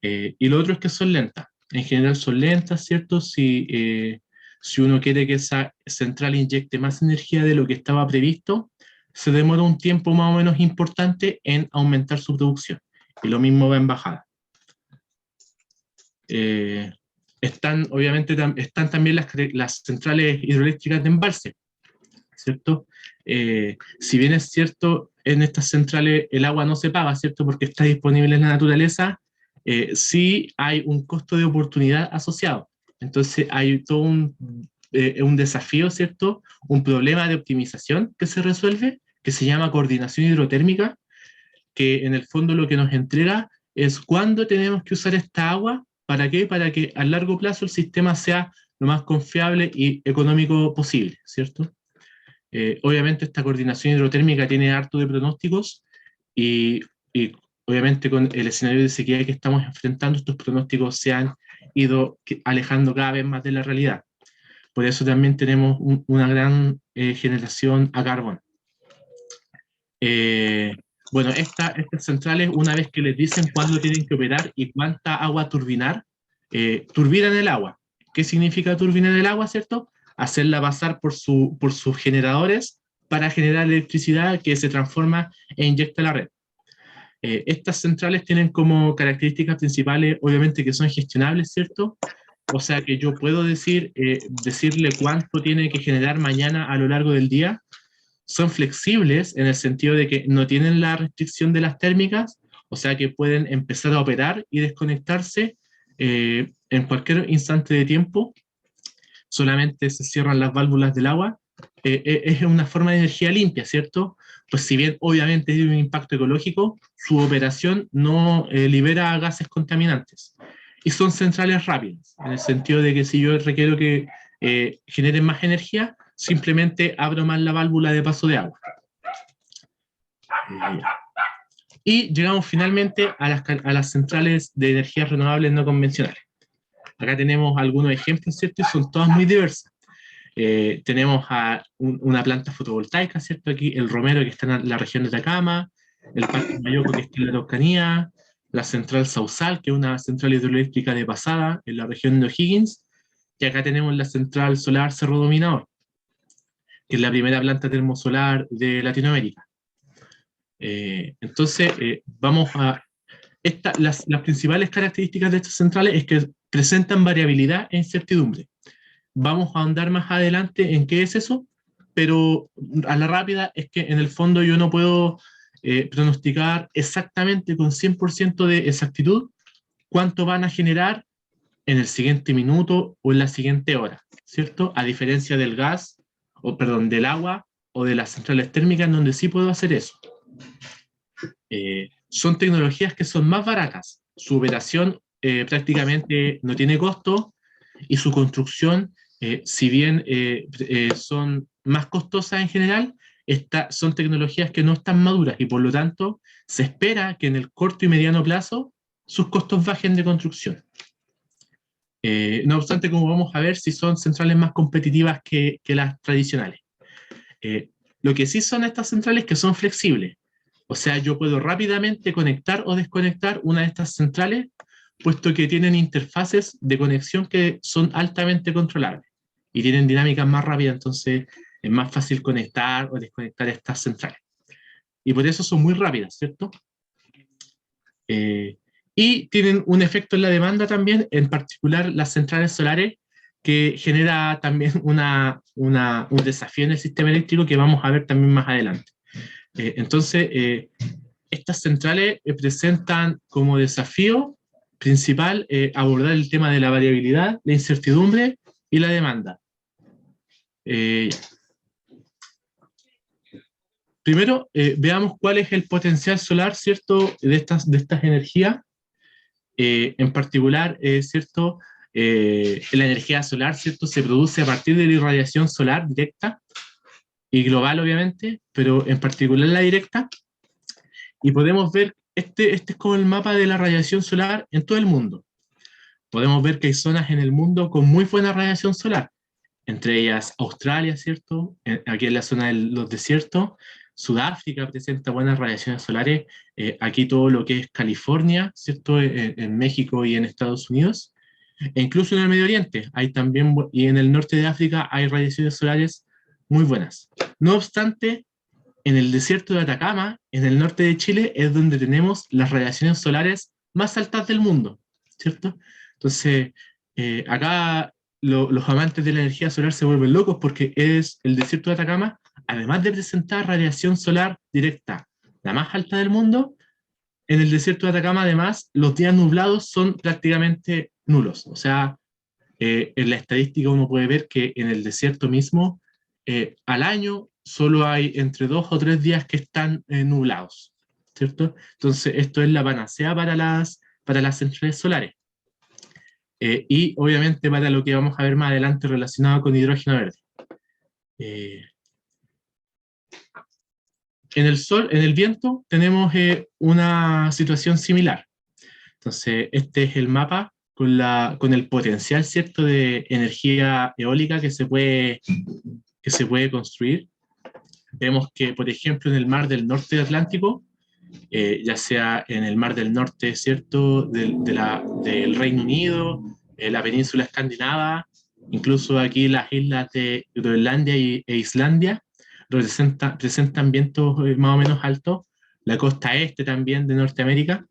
Y lo otro es que son lentas. En general son lentas, ¿cierto? Si uno quiere que esa central inyecte más energía de lo que estaba previsto, se demora un tiempo más o menos importante en aumentar su producción. Y lo mismo va en bajada. Obviamente, están también las centrales hidroeléctricas de embalse, ¿cierto? Si bien es cierto, en estas centrales el agua no se paga, ¿cierto? Porque está disponible en la naturaleza, sí hay un costo de oportunidad asociado. Entonces hay todo un desafío, ¿cierto? Un problema de optimización que se resuelve, que se llama coordinación hidrotérmica, que en el fondo lo que nos entrega es cuándo tenemos que usar esta agua, ¿para qué? Para que a largo plazo el sistema sea lo más confiable y económico posible, ¿cierto? Obviamente esta coordinación hidrotérmica tiene harto de pronósticos y obviamente con el escenario de sequía que estamos enfrentando, estos pronósticos se han ido alejando cada vez más de la realidad. Por eso también tenemos una gran generación a carbón. Bueno, estas centrales, una vez que les dicen cuándo tienen que operar y cuánta agua turbinar, turbinan el agua. ¿Qué significa turbinar el agua, cierto? Hacerla pasar por sus generadores para generar electricidad que se transforma e inyecta a la red. Estas centrales tienen como características principales, obviamente, que son gestionables, ¿cierto? O sea que yo puedo decirle cuánto tiene que generar mañana a lo largo del día. Son flexibles en el sentido de que no tienen la restricción de las térmicas, o sea que pueden empezar a operar y desconectarse en cualquier instante de tiempo. Solamente se cierran las válvulas del agua. Es una forma de energía limpia, ¿cierto? Pues si bien obviamente tiene un impacto ecológico, su operación no libera gases contaminantes. Y son centrales rápidas, en el sentido de que si yo requiero que generen más energía, simplemente abro más la válvula de paso de agua. Y llegamos finalmente a las centrales de energías renovables no convencionales. Acá tenemos algunos ejemplos, ¿cierto? Y son todas muy diversas. Tenemos una planta fotovoltaica, ¿cierto? Aquí el Romero, que está en la región de Atacama, el Parque Mayoco, que está en la Araucanía, la central Sausal, que es una central hidroeléctrica de pasada en la región de O'Higgins, y acá tenemos la central solar Cerro Dominador, que es la primera planta termosolar de Latinoamérica. Entonces, las principales características de estas centrales es que presentan variabilidad e incertidumbre. Vamos a ahondar más adelante en qué es eso, pero a la rápida es que en el fondo yo no puedo pronosticar exactamente con 100% de exactitud cuánto van a generar en el siguiente minuto o en la siguiente hora, ¿cierto? A diferencia del gas, del agua o de las centrales térmicas, donde sí puedo hacer eso. Son tecnologías que son más baratas, su operación prácticamente no tiene costo y su construcción, si bien son más costosas en general, son tecnologías que no están maduras y por lo tanto se espera que en el corto y mediano plazo sus costos bajen de construcción. No obstante, como vamos a ver, si son centrales más competitivas que las tradicionales. Lo que sí son estas centrales que son flexibles. O sea, yo puedo rápidamente conectar o desconectar una de estas centrales, puesto que tienen interfaces de conexión que son altamente controlables y tienen dinámicas más rápidas, entonces es más fácil conectar o desconectar estas centrales. Y por eso son muy rápidas, ¿cierto? Y tienen un efecto en la demanda también, en particular las centrales solares, que genera también un desafío en el sistema eléctrico que vamos a ver también más adelante. Entonces, estas centrales presentan como desafío principal abordar el tema de la variabilidad, la incertidumbre y la demanda. Primero, veamos cuál es el potencial solar, ¿cierto?, de estas energías. En particular, ¿cierto?, la energía solar, ¿cierto?, se produce a partir de la irradiación solar directa y global, obviamente, pero en particular la directa. Y podemos ver este es como el mapa de la radiación solar en todo el mundo. Podemos ver que hay zonas en el mundo con muy buena radiación solar, entre ellas Australia, ¿cierto? Aquí en la zona de los desiertos, Sudáfrica presenta buenas radiaciones solares, aquí todo lo que es California, ¿cierto? En México y en Estados Unidos, e incluso en el Medio Oriente, hay también, y en el norte de África hay radiaciones solares muy buenas. No obstante, en el desierto de Atacama, en el norte de Chile, es donde tenemos las radiaciones solares más altas del mundo, ¿cierto? Entonces, acá los amantes de la energía solar se vuelven locos porque es el desierto de Atacama, además de presentar radiación solar directa, la más alta del mundo, en el desierto de Atacama, además, los días nublados son prácticamente nulos. O sea, en la estadística uno puede ver que en el desierto mismo, al año solo hay entre 2 o 3 días que están nublados, ¿cierto? Entonces, esto es la panacea para las centrales solares. Y obviamente para lo que vamos a ver más adelante relacionado con hidrógeno verde. En el sol, en el viento, tenemos una situación similar. Entonces, este es el mapa con el potencial, ¿cierto?, de energía eólica que se puede construir. Vemos que, por ejemplo, en el mar del norte del Atlántico, ya sea en el mar del norte, ¿cierto?, del Reino Unido, la península escandinava, incluso aquí las islas de Groenlandia e Islandia, presentan vientos más o menos altos, la costa este también de Norteamérica,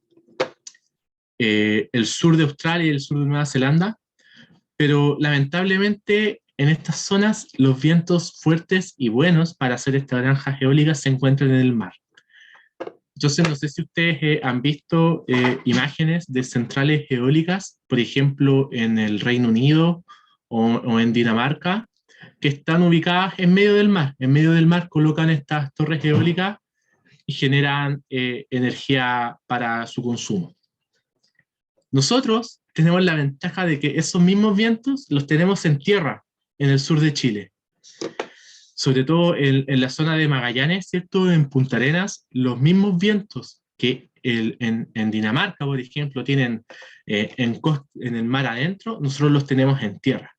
el sur de Australia y el sur de Nueva Zelanda, pero lamentablemente en estas zonas los vientos fuertes y buenos para hacer estas granjas eólicas se encuentran en el mar. Entonces, no sé si ustedes han visto imágenes de centrales eólicas, por ejemplo, en el Reino Unido o en Dinamarca, que están ubicadas en medio del mar. En medio del mar colocan estas torres eólicas y generan energía para su consumo. Nosotros tenemos la ventaja de que esos mismos vientos los tenemos en tierra, en el sur de Chile. Sobre todo en la zona de Magallanes, ¿cierto? En Punta Arenas, los mismos vientos que en Dinamarca, por ejemplo, tienen en el mar adentro, nosotros los tenemos en tierra.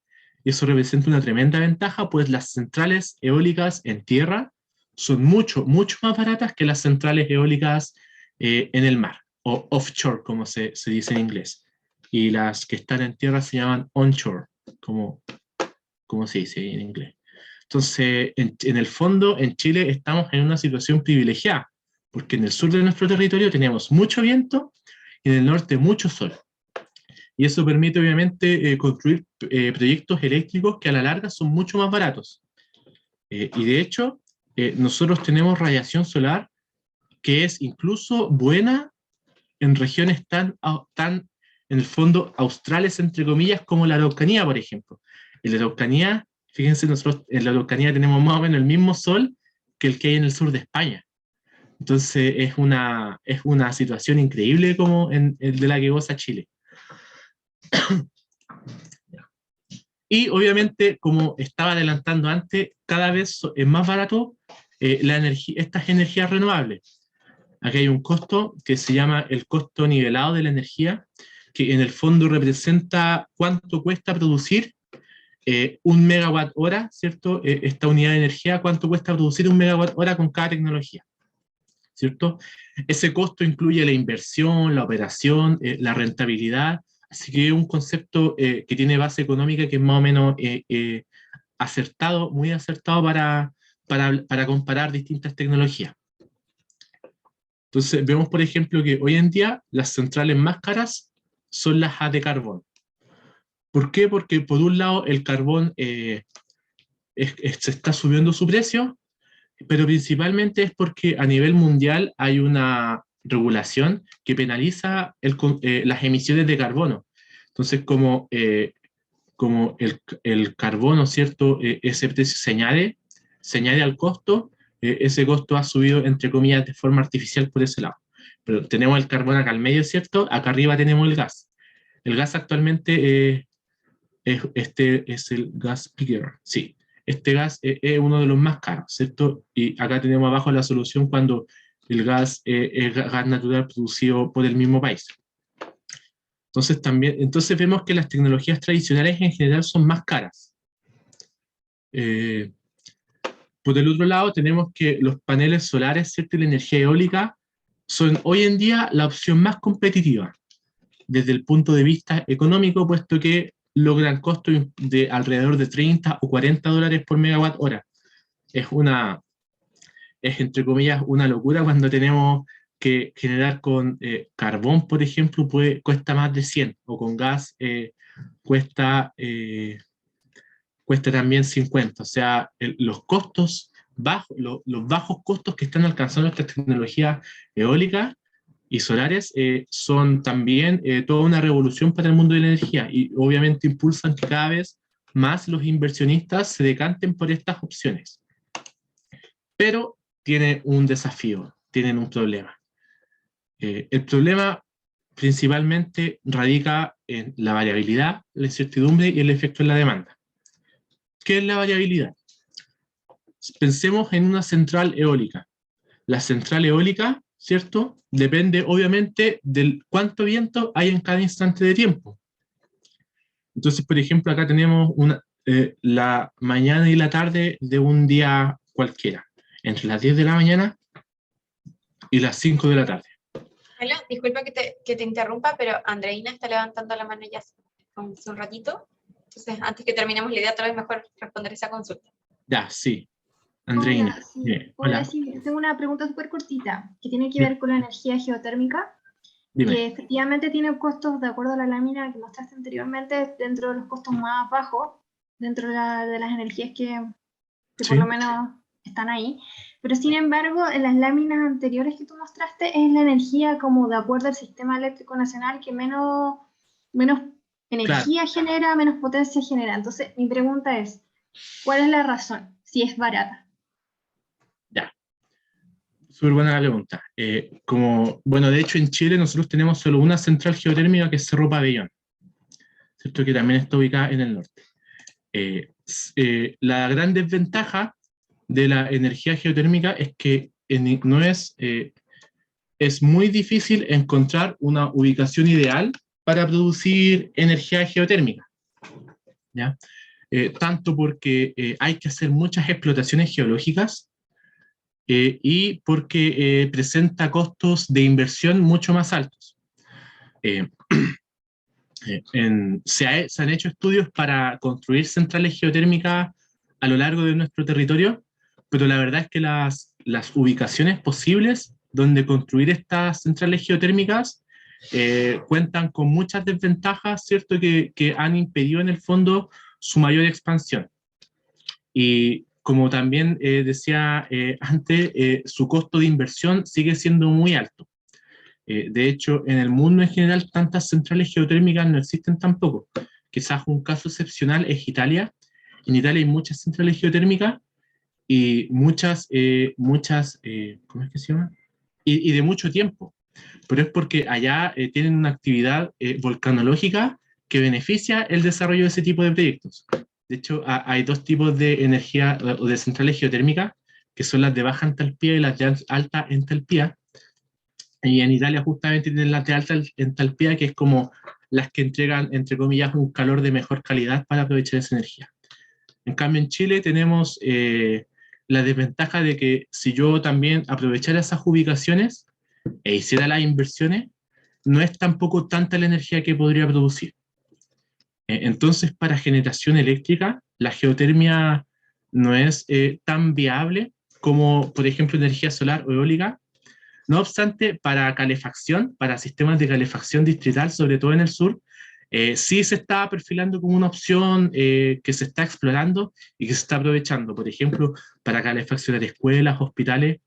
Y eso representa una tremenda ventaja, pues las centrales eólicas en tierra son mucho, mucho más baratas que las centrales eólicas en el mar, o offshore, como se dice en inglés. Y las que están en tierra se llaman onshore, como se dice en inglés. Entonces, en el fondo, en Chile estamos en una situación privilegiada, porque en el sur de nuestro territorio tenemos mucho viento y en el norte mucho sol. Y eso permite, obviamente, construir proyectos eléctricos que a la larga son mucho más baratos. Y de hecho, nosotros tenemos radiación solar que es incluso buena en regiones tan, en el fondo, australes, entre comillas, como la Araucanía, por ejemplo. En la Araucanía, fíjense, nosotros en la Araucanía tenemos más o menos el mismo sol que el que hay en el sur de España. Entonces es una situación increíble como de la que goza Chile. Y obviamente, como estaba adelantando antes, cada vez es más barato estas energías renovables. Aquí hay un costo que se llama el costo nivelado de la energía, que en el fondo representa cuánto cuesta producir 1 megawatt hora, ¿cierto? Esta unidad de energía, cuánto cuesta producir 1 megawatt hora con cada tecnología, ¿cierto? Ese costo incluye la inversión, la operación, la rentabilidad, así que es un concepto que tiene base económica que es más o menos acertado, muy acertado para comparar distintas tecnologías. Entonces, vemos, por ejemplo, que hoy en día las centrales más caras son las de carbón. ¿Por qué? Porque por un lado el carbón se está subiendo su precio, pero principalmente es porque a nivel mundial hay una regulación que penaliza las emisiones de carbono. Entonces, como el carbono, ¿cierto? Ese precio se añade al costo, ese costo ha subido, entre comillas, de forma artificial por ese lado. Pero tenemos el carbón acá al medio, ¿cierto? Acá arriba tenemos el gas. El gas actualmente este es el gas picker, sí. Este gas es uno de los más caros, ¿cierto? Y acá tenemos abajo la solución cuando el gas es gas natural producido por el mismo país. Entonces vemos que las tecnologías tradicionales en general son más caras. Por el otro lado, tenemos que los paneles solares, ¿cierto? Y la energía eólica son hoy en día la opción más competitiva desde el punto de vista económico, puesto que logran costos de alrededor de 30 o 40 dólares por megawatt hora. Es entre comillas una locura cuando tenemos que generar con carbón, por ejemplo, cuesta más de 100, o con gas cuesta también 50. O sea, los costos bajos, los bajos costos que están alcanzando estas tecnologías eólicas y solares son también toda una revolución para el mundo de la energía, y obviamente impulsan que cada vez más los inversionistas se decanten por estas opciones. Pero tiene un desafío, tienen un problema. El problema principalmente radica en la variabilidad, la incertidumbre y el efecto en la demanda. ¿Qué es la variabilidad? Pensemos en una central eólica. La central eólica, ¿cierto? Depende obviamente del cuánto viento hay en cada instante de tiempo. Entonces, por ejemplo, acá tenemos la mañana y la tarde de un día cualquiera, entre las 10 de la mañana y las 5 de la tarde. Hola, disculpa que te interrumpa, pero Andreina está levantando la mano ya hace un ratito. Entonces, antes que terminemos la idea, tal vez mejor responder esa consulta. Ya, sí. Andreina. Hola, Sí. Hola, sí, tengo una pregunta súper cortita que tiene que ver con la energía geotérmica. Dime. Que efectivamente tiene costos, de acuerdo a la lámina que mostraste anteriormente, dentro de los costos más bajos, dentro de las energías que sí, por lo menos están ahí. Pero sin embargo, en las láminas anteriores que tú mostraste, es la energía como de acuerdo al sistema eléctrico nacional que menos energía genera, menos potencia genera. Entonces, mi pregunta es, ¿cuál es la razón? Si es barata. Ya. Súper buena la pregunta. Bueno, de hecho en Chile nosotros tenemos solo una central geotérmica que es Cerro Pabellón, ¿cierto? Que también está ubicada en el norte. La gran desventaja de la energía geotérmica es que es muy difícil encontrar una ubicación ideal para producir energía geotérmica, ¿ya? Tanto porque hay que hacer muchas explotaciones geológicas, y porque presenta costos de inversión mucho más altos. Se han hecho estudios para construir centrales geotérmicas a lo largo de nuestro territorio, pero la verdad es que las ubicaciones posibles donde construir estas centrales geotérmicas cuentan con muchas desventajas, ¿cierto? Que han impedido en el fondo su mayor expansión. Y como también decía antes, su costo de inversión sigue siendo muy alto. De hecho, en el mundo en general, tantas centrales geotérmicas no existen tampoco. Quizás un caso excepcional es Italia. En Italia hay muchas centrales geotérmicas y muchas, ¿cómo es que se llama? Y de mucho tiempo. Pero es porque allá tienen una actividad volcanológica que beneficia el desarrollo de ese tipo de proyectos. De hecho, hay dos tipos de energía o de centrales geotérmicas, que son las de baja entalpía y las de alta entalpía. Y en Italia justamente tienen las de alta entalpía, que es como las que entregan, entre comillas, un calor de mejor calidad para aprovechar esa energía. En cambio, en Chile tenemos la desventaja de que si yo también aprovechara esas ubicaciones e hiciera las inversiones, no es tampoco tanta la energía que podría producir. Entonces, para generación eléctrica, la geotermia no es tan viable como, por ejemplo, energía solar o eólica. No obstante, para calefacción, para sistemas de calefacción distrital, sobre todo en el sur, sí se está perfilando como una opción que se está explorando y que se está aprovechando. Por ejemplo, para calefaccionar escuelas, hospitales,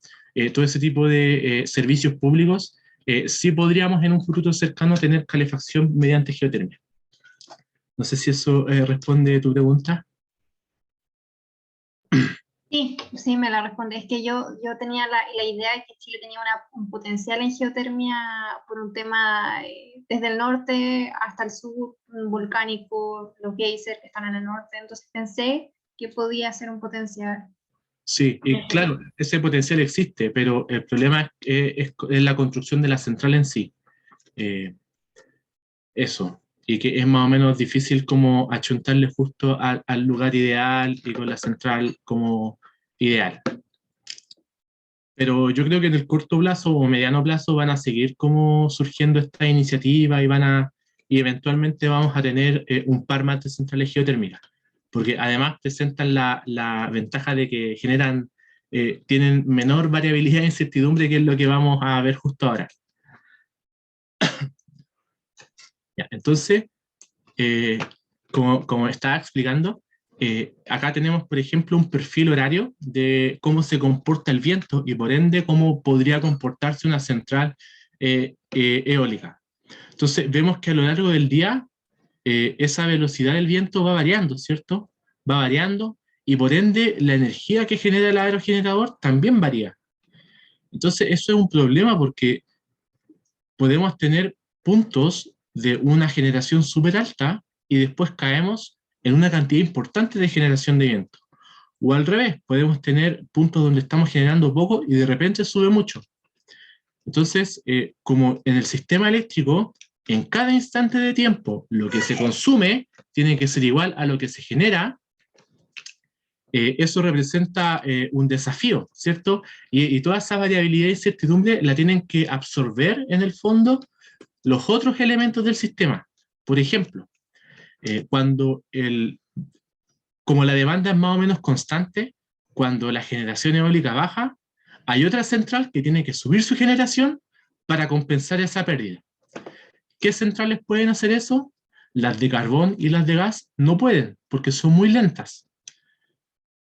todo ese tipo de servicios públicos, sí podríamos en un futuro cercano tener calefacción mediante geotermia. No sé si eso responde a tu pregunta. Sí, me la responde. Es que yo tenía la idea de que Chile tenía un potencial en geotermia por un tema desde el norte hasta el sur, volcánico, los geysers que están en el norte, entonces pensé que podía ser un potencial. Sí, y claro, ese potencial existe, pero el problema es la construcción de la central en sí. Eso, y que es más o menos difícil como achuntarle justo al lugar ideal y con la central como ideal. Pero yo creo que en el corto plazo o mediano plazo van a seguir como surgiendo estas iniciativas y eventualmente vamos a tener un par más de centrales geotérmicas, porque además presentan la ventaja de que tienen menor variabilidad e incertidumbre, que es lo que vamos a ver justo ahora. Ya, entonces, como estaba explicando, acá tenemos, por ejemplo, un perfil horario de cómo se comporta el viento y por ende cómo podría comportarse una central eólica. Entonces, vemos que a lo largo del día esa velocidad del viento va variando, ¿cierto? Va variando y por ende la energía que genera el aerogenerador también varía. Entonces, eso es un problema porque podemos tener puntos de una generación súper alta y después caemos en una cantidad importante de generación de viento. O al revés, podemos tener puntos donde estamos generando poco y de repente sube mucho. Entonces, como en el sistema eléctrico, en cada instante de tiempo, lo que se consume tiene que ser igual a lo que se genera, eso representa un desafío, ¿cierto? Y toda esa variabilidad y incertidumbre la tienen que absorber en el fondo los otros elementos del sistema. Por ejemplo, como la demanda es más o menos constante, cuando la generación eólica baja, hay otra central que tiene que subir su generación para compensar esa pérdida. ¿Qué centrales pueden hacer eso? Las de carbón y las de gas no pueden, porque son muy lentas.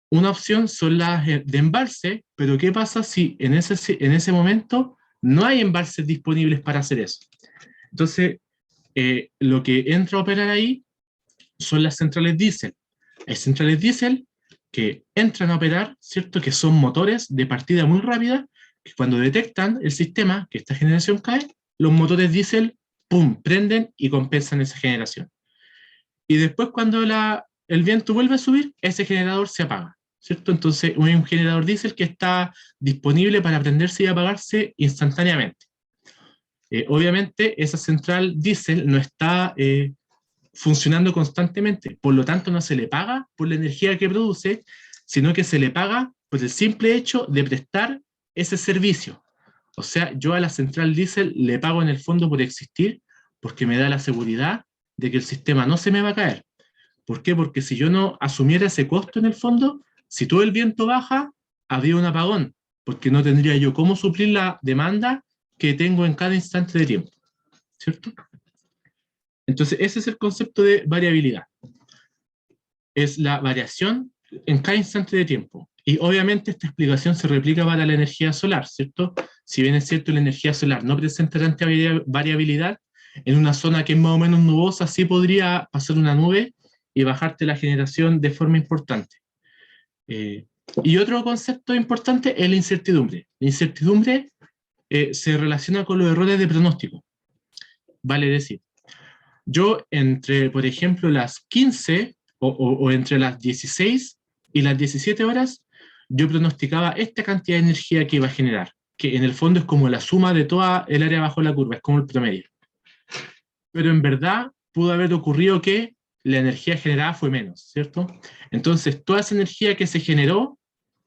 Una opción son las de embalse, pero ¿qué pasa si en ese momento no hay embalses disponibles para hacer eso? Entonces, lo que entra a operar ahí son las centrales diésel. Hay centrales diésel que entran a operar, ¿cierto? Que son motores de partida muy rápida, que cuando detectan el sistema, que esta generación cae, los motores diésel, ¡pum!, prenden y compensan esa generación. Y después cuando el viento vuelve a subir, ese generador se apaga, ¿cierto? Entonces, hay un generador diésel que está disponible para prenderse y apagarse instantáneamente. Obviamente, esa central diésel no está funcionando constantemente, por lo tanto no se le paga por la energía que produce, sino que se le paga por el simple hecho de prestar ese servicio. O sea, yo a la central diésel le pago en el fondo por existir, porque me da la seguridad de que el sistema no se me va a caer. ¿Por qué? Porque si yo no asumiera ese costo en el fondo, si todo el viento baja, habría un apagón, porque no tendría yo cómo suplir la demanda que tengo en cada instante de tiempo, ¿cierto? Entonces, ese es el concepto de variabilidad. Es la variación en cada instante de tiempo. Y obviamente esta explicación se replica para la energía solar, ¿cierto? Si bien es cierto, la energía solar no presenta tanta variabilidad, en una zona que es más o menos nubosa, sí podría pasar una nube y bajarte la generación de forma importante. Y otro concepto importante es la incertidumbre. La incertidumbre se relaciona con los errores de pronóstico. Vale decir, yo entre, por ejemplo, las 15 o entre las 16 y las 17 horas, yo pronosticaba esta cantidad de energía que iba a generar, que en el fondo es como la suma de toda el área bajo la curva, es como el promedio. Pero en verdad pudo haber ocurrido que la energía generada fue menos, ¿cierto? Entonces, toda esa energía que se generó,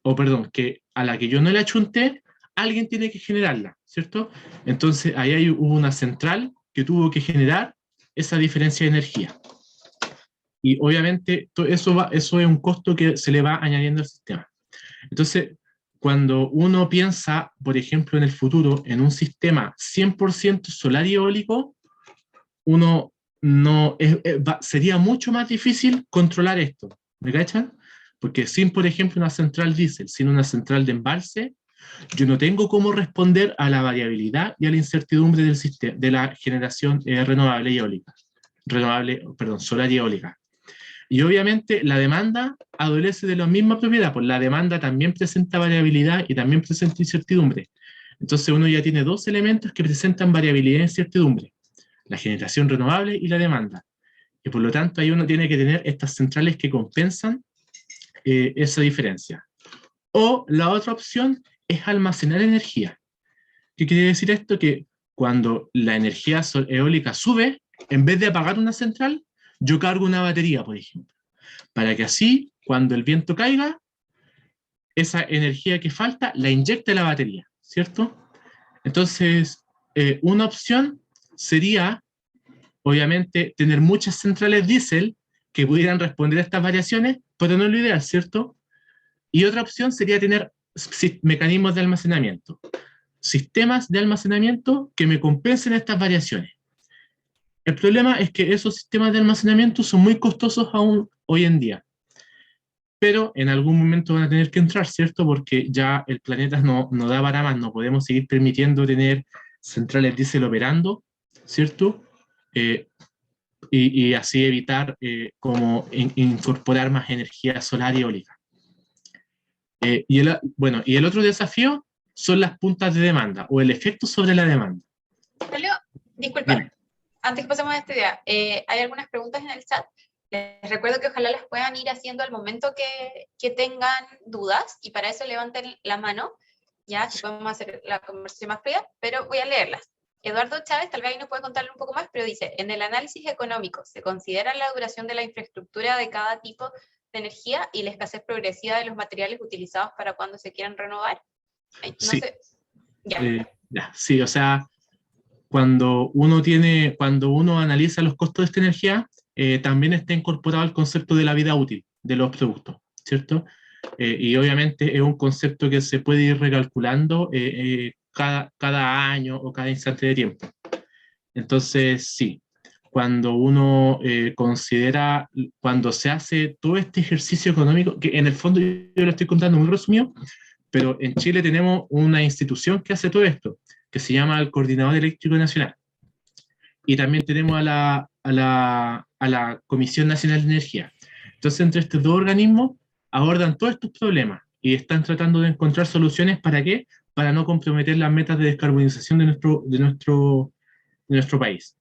a la que yo no le achunté, alguien tiene que generarla, ¿cierto? Entonces, ahí hubo una central que tuvo que generar esa diferencia de energía. Y obviamente eso es un costo que se le va añadiendo al sistema. Entonces, cuando uno piensa, por ejemplo, en el futuro, en un sistema 100% solar y eólico, sería mucho más difícil controlar esto, ¿me cachan? Porque sin, por ejemplo, una central diésel, sin una central de embalse, yo no tengo cómo responder a la variabilidad y a la incertidumbre del sistema, de la generación solar y eólica. Y obviamente la demanda adolece de la misma propiedad, pues la demanda también presenta variabilidad y también presenta incertidumbre. Entonces uno ya tiene dos elementos que presentan variabilidad e incertidumbre: la generación renovable y la demanda. Y por lo tanto ahí uno tiene que tener estas centrales que compensan esa diferencia. O la otra opción es almacenar energía. ¿Qué quiere decir esto? Que cuando la energía eólica sube, en vez de apagar una central, yo cargo una batería, por ejemplo, para que así, cuando el viento caiga, esa energía que falta la inyecte la batería, ¿cierto? Entonces, una opción sería, obviamente, tener muchas centrales diésel que pudieran responder a estas variaciones, pero no es lo ideal, ¿cierto? Y otra opción sería tener mecanismos de almacenamiento, sistemas de almacenamiento que me compensen estas variaciones. El problema es que esos sistemas de almacenamiento son muy costosos aún hoy en día, pero en algún momento van a tener que entrar, ¿cierto? Porque ya el planeta no da para más, no podemos seguir permitiendo tener centrales diésel operando, ¿cierto? Y así evitar como incorporar más energía solar y eólica. Y el otro desafío son las puntas de demanda o el efecto sobre la demanda. Julio, disculpa, antes que pasemos a esta idea, hay algunas preguntas en el chat. Les recuerdo que ojalá las puedan ir haciendo al momento que tengan dudas, y para eso levanten la mano, ya, si podemos hacer la conversación más fría, pero voy a leerlas. Eduardo Chávez, tal vez ahí nos puede contarle un poco más, pero dice, en el análisis económico, ¿se considera la duración de la infraestructura de cada tipo de energía y la escasez progresiva de los materiales utilizados para cuando se quieran renovar? No sí. sé. Sí, o sea, cuando uno analiza los costos de esta energía, también está incorporado el concepto de la vida útil de los productos, ¿cierto? Y obviamente es un concepto que se puede ir recalculando cada año o cada instante de tiempo. Entonces, sí, cuando uno cuando se hace todo este ejercicio económico, que en el fondo yo lo estoy contando muy resumido, pero en Chile tenemos una institución que hace todo esto, que se llama el Coordinador Eléctrico Nacional. Y también tenemos a la Comisión Nacional de Energía. Entonces, entre estos dos organismos abordan todos estos problemas y están tratando de encontrar soluciones ¿para qué? Para no comprometer las metas de descarbonización de nuestro país.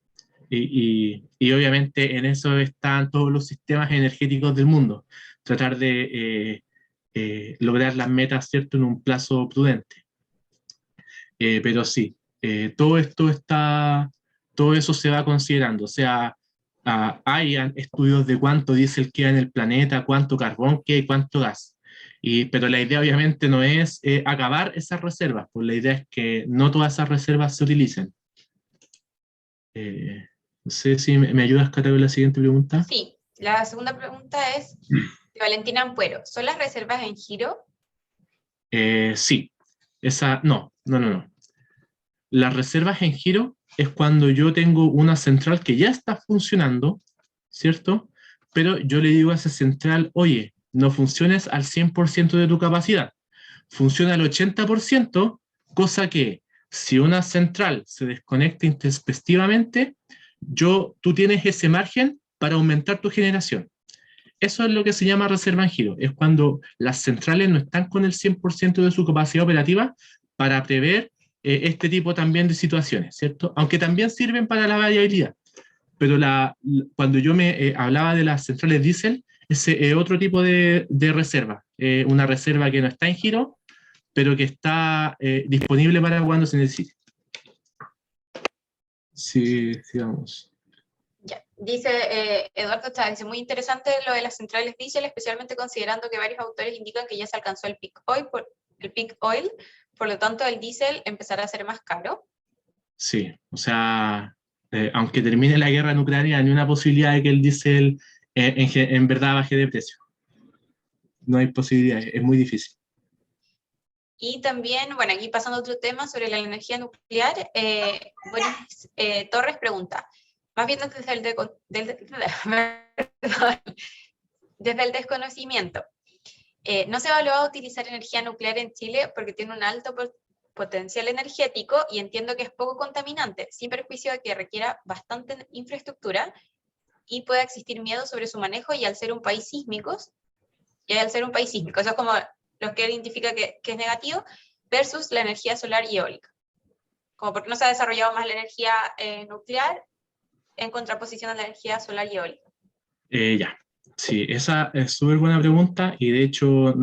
Y obviamente en eso están todos los sistemas energéticos del mundo, tratar de lograr las metas, ¿cierto?, en un plazo prudente. Pero sí, todo eso se va considerando, o sea, hay estudios de cuánto diésel queda en el planeta, cuánto carbón queda y cuánto gas. Pero la idea obviamente no es acabar esas reservas, pues la idea es que no todas esas reservas se utilicen. No sé si me ayudas, Cata, con la siguiente pregunta. Sí, la segunda pregunta es de Valentina Ampuero. ¿Son las reservas en giro? Sí, no. Las reservas en giro es cuando yo tengo una central que ya está funcionando, ¿cierto? Pero yo le digo a esa central, oye, no funciones al 100% de tu capacidad, funciona al 80%, cosa que si una central se desconecta intempestivamente, tú tienes ese margen para aumentar tu generación. Eso es lo que se llama reserva en giro, es cuando las centrales no están con el 100% de su capacidad operativa para prever este tipo también de situaciones, ¿cierto? Aunque también sirven para la variabilidad. Pero cuando yo me hablaba de las centrales diésel, ese es otro tipo de reserva, una reserva que no está en giro, pero que está disponible para cuando se necesite. Sí, sigamos. Ya. Dice Eduardo Chávez, dice, muy interesante lo de las centrales diésel, especialmente considerando que varios autores indican que ya se alcanzó el peak oil, por lo tanto el diésel empezará a ser más caro. Sí, o sea, aunque termine la guerra en Ucrania, no hay una posibilidad de que el diésel en verdad baje de precio. No hay posibilidad, es muy difícil. Y también, bueno, aquí pasando a otro tema sobre la energía nuclear, Torres pregunta, más bien desde el desconocimiento, ¿no se ha evaluado utilizar energía nuclear en Chile porque tiene un alto potencial energético y entiendo que es poco contaminante, sin perjuicio de que requiera bastante infraestructura y pueda existir miedo sobre su manejo y al ser un país sísmico, eso es como lo que él identifica que es negativo, versus la energía solar y eólica? Como porque no se ha desarrollado más la energía nuclear en contraposición a la energía solar y eólica. Ya. Sí, esa es súper buena pregunta y de hecho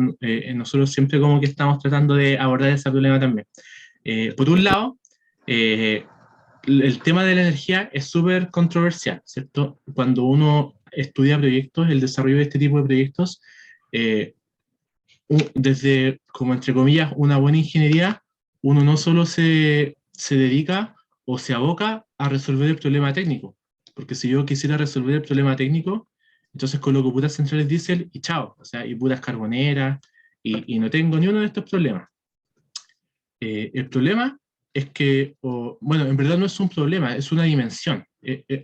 nosotros siempre como que estamos tratando de abordar ese problema también. Por un lado, el tema de la energía es súper controversial, ¿cierto? Cuando uno estudia proyectos, el desarrollo de este tipo de proyectos, desde, como entre comillas, una buena ingeniería, uno no solo se dedica o se aboca a resolver el problema técnico, porque si yo quisiera resolver el problema técnico, entonces coloco puras centrales diésel y chao, o sea, y puras carboneras, y no tengo ni uno de estos problemas. El problema es que, bueno, en verdad no es un problema, es una dimensión.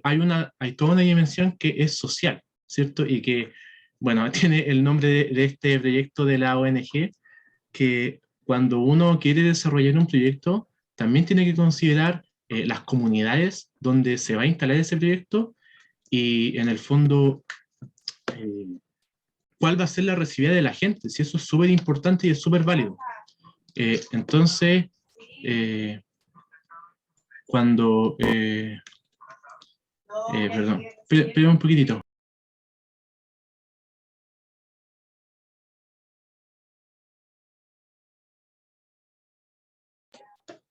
Hay toda una dimensión que es social, ¿cierto? Y que, bueno, tiene el nombre de este proyecto de la ONG, que cuando uno quiere desarrollar un proyecto, también tiene que considerar las comunidades donde se va a instalar ese proyecto y, en el fondo, cuál va a ser la recibida de la gente, si eso es súper importante y es súper válido. Entonces, cuando... perdón, espera un poquitito.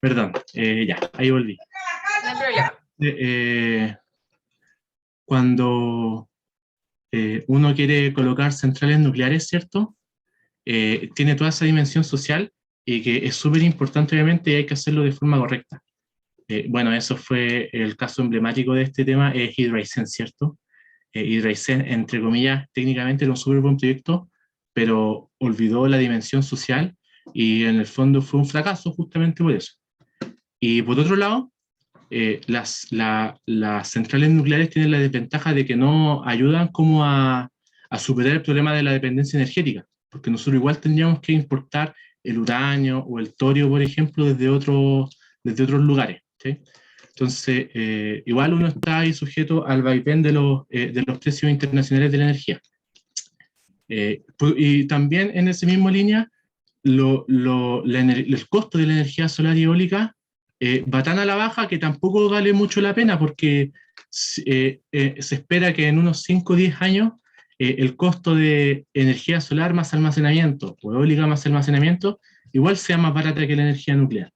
Perdón, ya, ahí volví. No hay problema. Cuando uno quiere colocar centrales nucleares, ¿cierto? Tiene toda esa dimensión social y que es súper importante, obviamente, y hay que hacerlo de forma correcta. Bueno, eso fue el caso emblemático de este tema, es Hydraisen, ¿cierto? Hydraisen, entre comillas, técnicamente era un súper buen proyecto, pero olvidó la dimensión social y en el fondo fue un fracaso justamente por eso. Y por otro lado, las centrales nucleares tienen la desventaja de que no ayudan como a superar el problema de la dependencia energética, porque nosotros igual tendríamos que importar el uranio o el torio, por ejemplo, desde otros lugares, ¿sí? Entonces, igual uno está ahí sujeto al vaivén de los precios internacionales de la energía. Y también en esa misma línea, el costo de la energía solar y eólica va tan a la baja que tampoco vale mucho la pena, porque se espera que en unos 5 o 10 años el costo de energía solar más almacenamiento o eólica más almacenamiento igual sea más barata que la energía nuclear.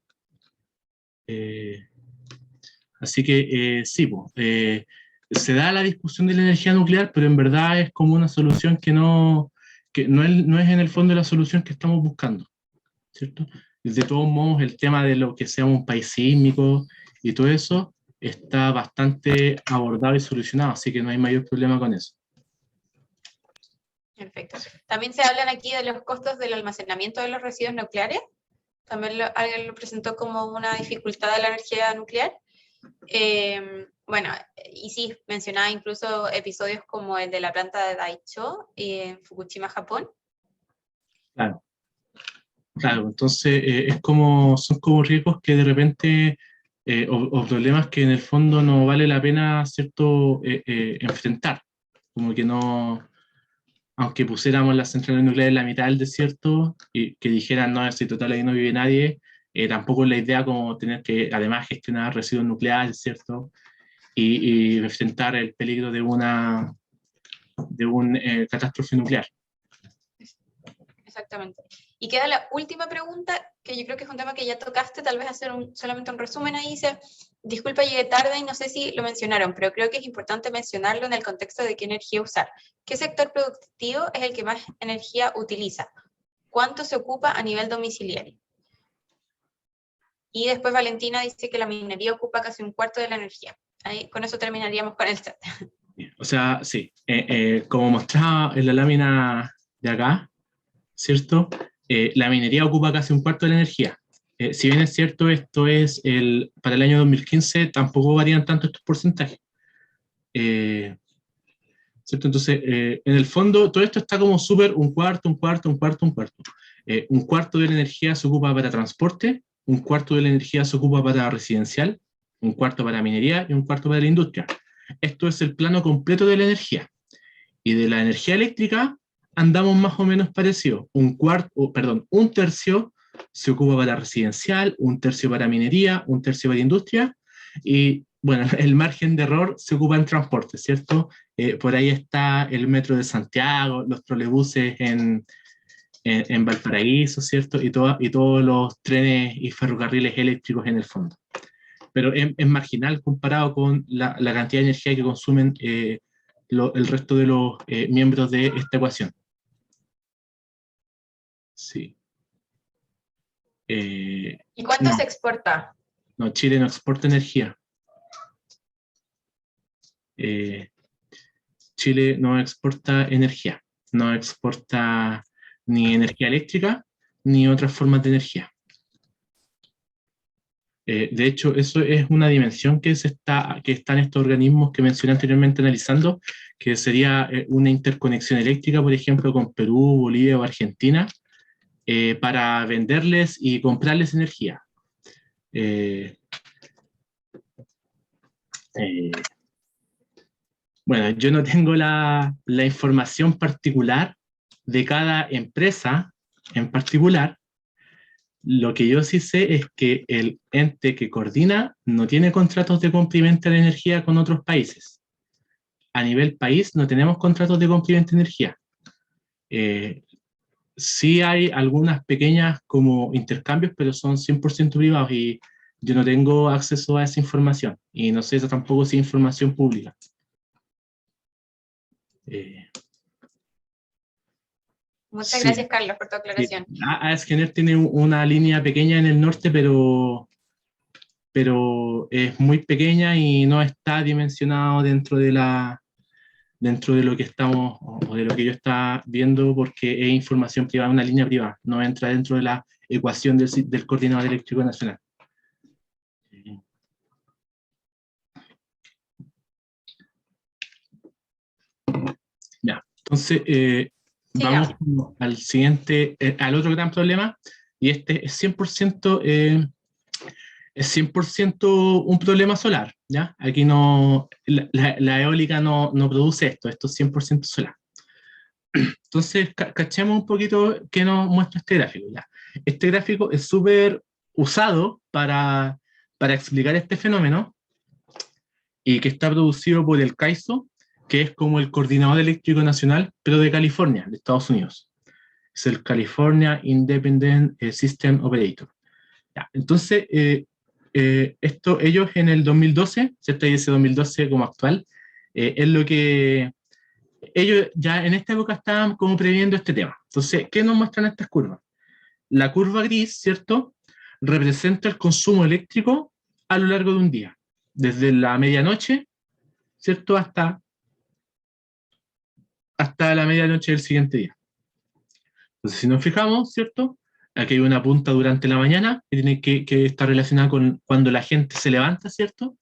Así que sí, se da la discusión de la energía nuclear, pero en verdad es como una solución que no es en el fondo la solución que estamos buscando, ¿cierto? De todos modos, el tema de lo que sea un país sísmico y todo eso está bastante abordado y solucionado, así que no hay mayor problema con eso. Perfecto. También se hablan aquí de los costos del almacenamiento de los residuos nucleares. También alguien lo presentó como una dificultad de la energía nuclear. Bueno, y sí, mencionaba incluso episodios como el de la planta de Daiichi en Fukushima, Japón. Claro. Claro, entonces son como riesgos que de repente, o problemas que en el fondo no vale la pena, ¿cierto?, enfrentar. Como que no, aunque pusiéramos las centrales nucleares en la mitad del desierto y que dijeran, no, si total ahí no vive nadie, tampoco es la idea como tener que además gestionar residuos nucleares, ¿cierto? Y enfrentar el peligro de una catástrofe nuclear. Exactamente. Y queda la última pregunta, que yo creo que es un tema que ya tocaste, tal vez hacer solamente un resumen ahí. Dice, disculpa, llegué tarde y no sé si lo mencionaron, pero creo que es importante mencionarlo en el contexto de qué energía usar. ¿Qué sector productivo es el que más energía utiliza? ¿Cuánto se ocupa a nivel domiciliario? Y después Valentina dice que la minería ocupa casi un cuarto de la energía. Ahí, con eso terminaríamos con el chat. O sea, sí, como mostraba en la lámina de acá, ¿cierto? La minería ocupa casi un cuarto de la energía. Si bien es cierto, esto es para el año 2015, tampoco varían tanto estos porcentajes. ¿Cierto? Entonces, en el fondo, todo esto está como súper un cuarto. Un cuarto de la energía se ocupa para transporte, un cuarto de la energía se ocupa para residencial, un cuarto para minería y un cuarto para la industria. Esto es el plano completo de la energía. Y de la energía eléctrica andamos más o menos parecidos. Un tercio se ocupa para residencial, un tercio para minería, un tercio para industria, y bueno, el margen de error se ocupa en transporte, ¿cierto? por ahí está el metro de Santiago, los trolebuses en Valparaíso, ¿cierto? Y todos los trenes y ferrocarriles eléctricos en el fondo. Pero es marginal comparado con la cantidad de energía que consumen el resto de los miembros de esta ecuación. Sí. ¿Y cuánto se exporta? No, Chile no exporta energía. Chile no exporta energía. No exporta ni energía eléctrica, ni otras formas de energía. De hecho, eso es una dimensión que están estos organismos que mencioné anteriormente analizando, que sería una interconexión eléctrica, por ejemplo, con Perú, Bolivia o Argentina, para venderles y comprarles energía. Bueno, yo no tengo la información particular de cada empresa en particular. Lo que yo sí sé es que el ente que coordina no tiene contratos de compra y venta de energía con otros países. A nivel país no tenemos contratos de compra y venta de energía. Sí hay algunas pequeñas como intercambios, pero son 100% privados y yo no tengo acceso a esa información. Y no sé tampoco si es información pública. Muchas gracias, Carlos, por tu aclaración. AES-Gener tiene una línea pequeña en el norte, pero es muy pequeña y no está dimensionado dentro de lo que estamos, o de lo que yo estaba viendo, porque es información privada, una línea privada, no entra dentro de la ecuación del Coordinador Eléctrico Nacional. Ya, entonces vamos al siguiente, al otro gran problema, y este es 100%, es 100% un problema solar, ¿ya? Aquí no, la eólica no produce esto es 100% solar. Entonces, cachemos un poquito qué nos muestra este gráfico, ¿ya? Este gráfico es súper usado para explicar este fenómeno, y que está producido por el CAISO, que es como el Coordinador Eléctrico Nacional, pero de California, de Estados Unidos. Es el California Independent System Operator. Ya, entonces, ellos en el 2012, ¿cierto? Y ese 2012 como actual, es lo que ellos ya en esta época estaban como previendo este tema. Entonces, ¿qué nos muestran estas curvas? La curva gris, ¿cierto?, representa el consumo eléctrico a lo largo de un día, desde la medianoche, ¿cierto?, hasta la medianoche del siguiente día. Entonces, si nos fijamos, ¿cierto?, aquí hay una punta durante la mañana que tiene que estar relacionada con cuando la gente se levanta, ¿cierto?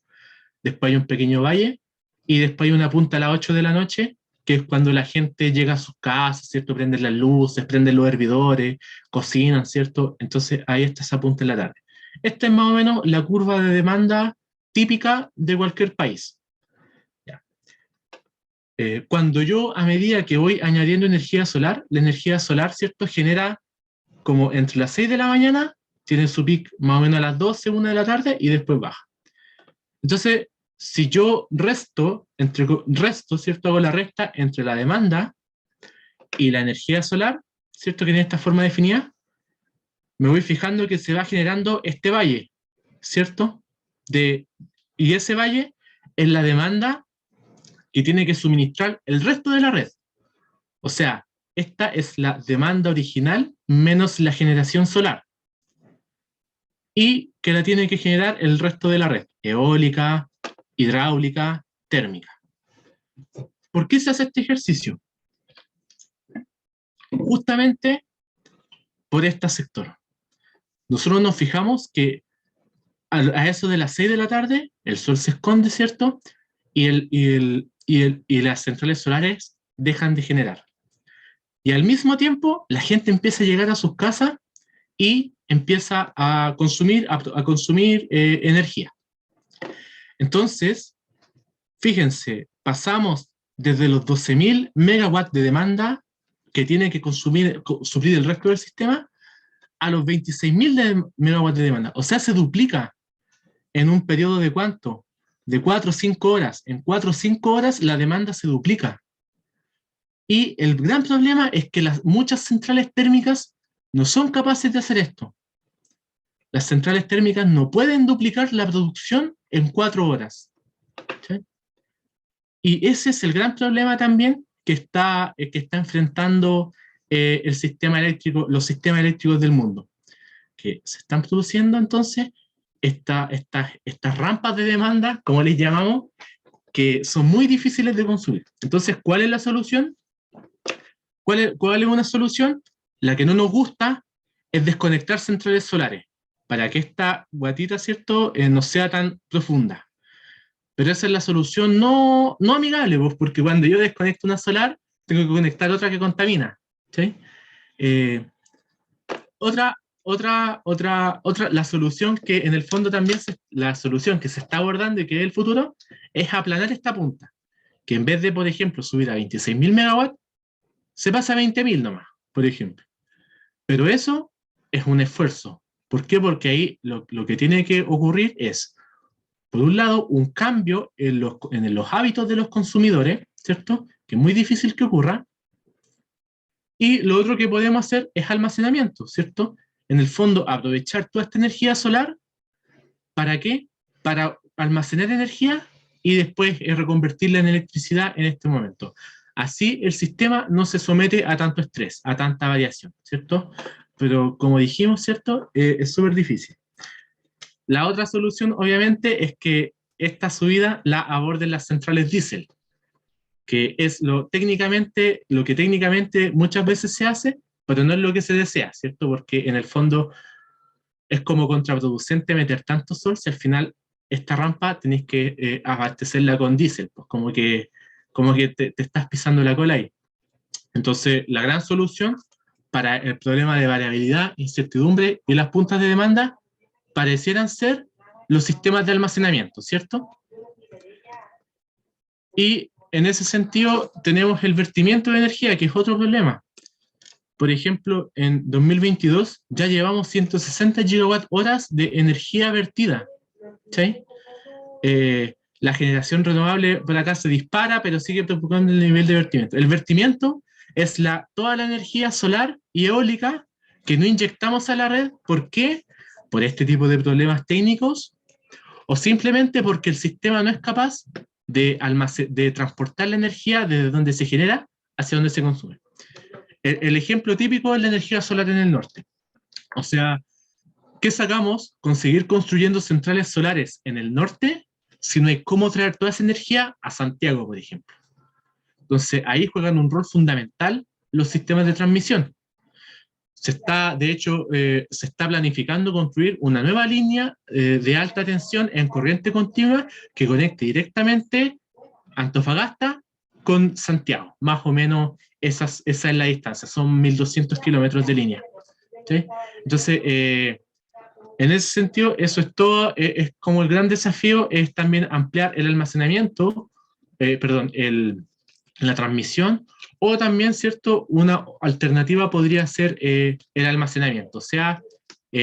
Después hay un pequeño valle, y después hay una punta a las 8 de la noche, que es cuando la gente llega a sus casas, ¿cierto? Prenden las luces, prenden los hervidores, cocinan, ¿cierto? Entonces ahí está esa punta en la tarde. Esta es más o menos la curva de demanda típica de cualquier país. Ya. Cuando yo, a medida que voy añadiendo energía solar, la energía solar, ¿cierto?, genera como entre las 6 de la mañana, tiene su pic más o menos a las 12, 1 de la tarde, y después baja. Entonces, si yo resto, ¿cierto?, hago la resta entre la demanda y la energía solar, ¿cierto?, que tiene esta forma definida, me voy fijando que se va generando este valle, ¿cierto? Y ese valle es la demanda que tiene que suministrar el resto de la red. O sea, esta es la demanda original menos la generación solar, y que la tiene que generar el resto de la red, eólica, hidráulica, térmica. ¿Por qué se hace este ejercicio? Justamente por este sector. Nosotros nos fijamos que a eso de las 6 de la tarde, el sol se esconde, ¿cierto? Y las centrales solares dejan de generar. Y al mismo tiempo, la gente empieza a llegar a sus casas y empieza a consumir energía. Entonces, fíjense, pasamos desde los 12.000 megawatts de demanda que tiene que suplir el resto del sistema a los 26.000 megawatts de demanda. O sea, se duplica en un periodo de ¿cuánto? de 4 o 5 horas. En 4 o 5 horas la demanda se duplica. Y el gran problema es que muchas centrales térmicas no son capaces de hacer esto. Las centrales térmicas no pueden duplicar la producción en 4 horas. ¿Sí? Y ese es el gran problema también que está enfrentando el sistema eléctrico, los sistemas eléctricos del mundo. Que se están produciendo entonces estas rampas de demanda, como les llamamos, que son muy difíciles de consumir. Entonces, ¿cuál es la solución? ¿Cuál es una solución? La que no nos gusta es desconectar centrales solares, para que esta guatita, ¿cierto?, no sea tan profunda. Pero esa es la solución no amigable, pues, porque cuando yo desconecto una solar, tengo que conectar otra que contamina. ¿Sí? La solución que en el fondo también, la solución que se está abordando y que es el futuro, es aplanar esta punta. Que en vez de, por ejemplo, subir a 26.000 megawatts, se pasa a 20.000 nomás, por ejemplo. Pero eso es un esfuerzo. ¿Por qué? Porque ahí lo que tiene que ocurrir es, por un lado, un cambio en los hábitos de los consumidores, ¿cierto? Que es muy difícil que ocurra. Y lo otro que podemos hacer es almacenamiento, ¿cierto? En el fondo, aprovechar toda esta energía solar, ¿para qué? Para almacenar energía y después reconvertirla en electricidad en este momento. Así el sistema no se somete a tanto estrés, a tanta variación, ¿cierto? Pero como dijimos, ¿cierto? Es súper difícil. La otra solución, obviamente, es que esta subida la aborden las centrales diésel, que es lo que técnicamente muchas veces se hace, pero no es lo que se desea, ¿cierto? Porque en el fondo es como contraproducente meter tanto sol si al final esta rampa tenéis que abastecerla con diésel, pues como que te estás pisando la cola ahí. Entonces, la gran solución para el problema de variabilidad, incertidumbre y las puntas de demanda parecieran ser los sistemas de almacenamiento, ¿cierto? Y en ese sentido tenemos el vertimiento de energía, que es otro problema. Por ejemplo, en 2022 ya llevamos 160 gigawatt horas de energía vertida. ¿Sí? La generación renovable por acá se dispara, pero sigue preocupando el nivel de vertimiento. El vertimiento es toda la energía solar y eólica que no inyectamos a la red. ¿Por qué? Por este tipo de problemas técnicos o simplemente porque el sistema no es capaz de transportar la energía desde donde se genera hacia donde se consume. El ejemplo típico es la energía solar en el norte. O sea, ¿qué sacamos con seguir construyendo centrales solares en el norte si no hay cómo traer toda esa energía a Santiago, por ejemplo? Entonces, ahí juegan un rol fundamental los sistemas de transmisión. De hecho, se está planificando construir una nueva línea de alta tensión en corriente continua que conecte directamente Antofagasta con Santiago. Más o menos esa es la distancia, son 1.200 kilómetros de línea. ¿Sí? Entonces, en ese sentido, eso es todo, es como el gran desafío es también ampliar el almacenamiento, la transmisión, o también, ¿cierto? Una alternativa podría ser el almacenamiento, o sea,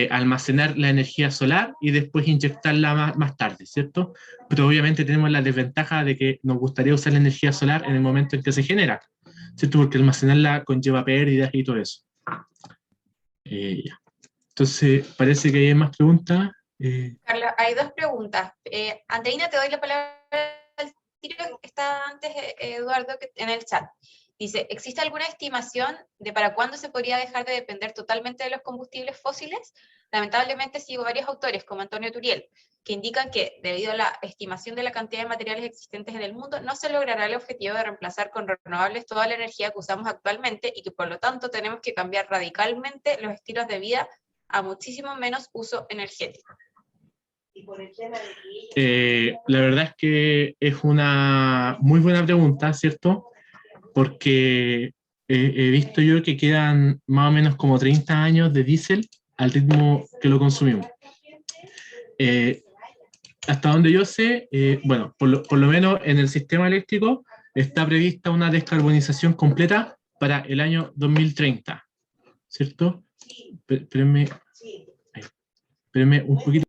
almacenar la energía solar y después inyectarla más tarde, ¿cierto? Pero obviamente tenemos la desventaja de que nos gustaría usar la energía solar en el momento en que se genera, ¿cierto? Porque almacenarla conlleva pérdidas y todo eso. Ya. Entonces, parece que hay más preguntas. Carla, hay dos preguntas. Andreina, te doy la palabra al tiro, que está antes Eduardo en el chat. Dice, ¿existe alguna estimación de para cuándo se podría dejar de depender totalmente de los combustibles fósiles? Lamentablemente sigo varios autores, como Antonio Turiel, que indican que, debido a la estimación de la cantidad de materiales existentes en el mundo, no se logrará el objetivo de reemplazar con renovables toda la energía que usamos actualmente y que, por lo tanto, tenemos que cambiar radicalmente los estilos de vida a muchísimo menos uso energético. La verdad es que es una muy buena pregunta, ¿cierto? Porque he visto yo que quedan más o menos como 30 años de diésel al ritmo que lo consumimos. Hasta donde yo sé, bueno, por lo menos en el sistema eléctrico está prevista una descarbonización completa para el año 2030, ¿cierto? Espérenme un poquito.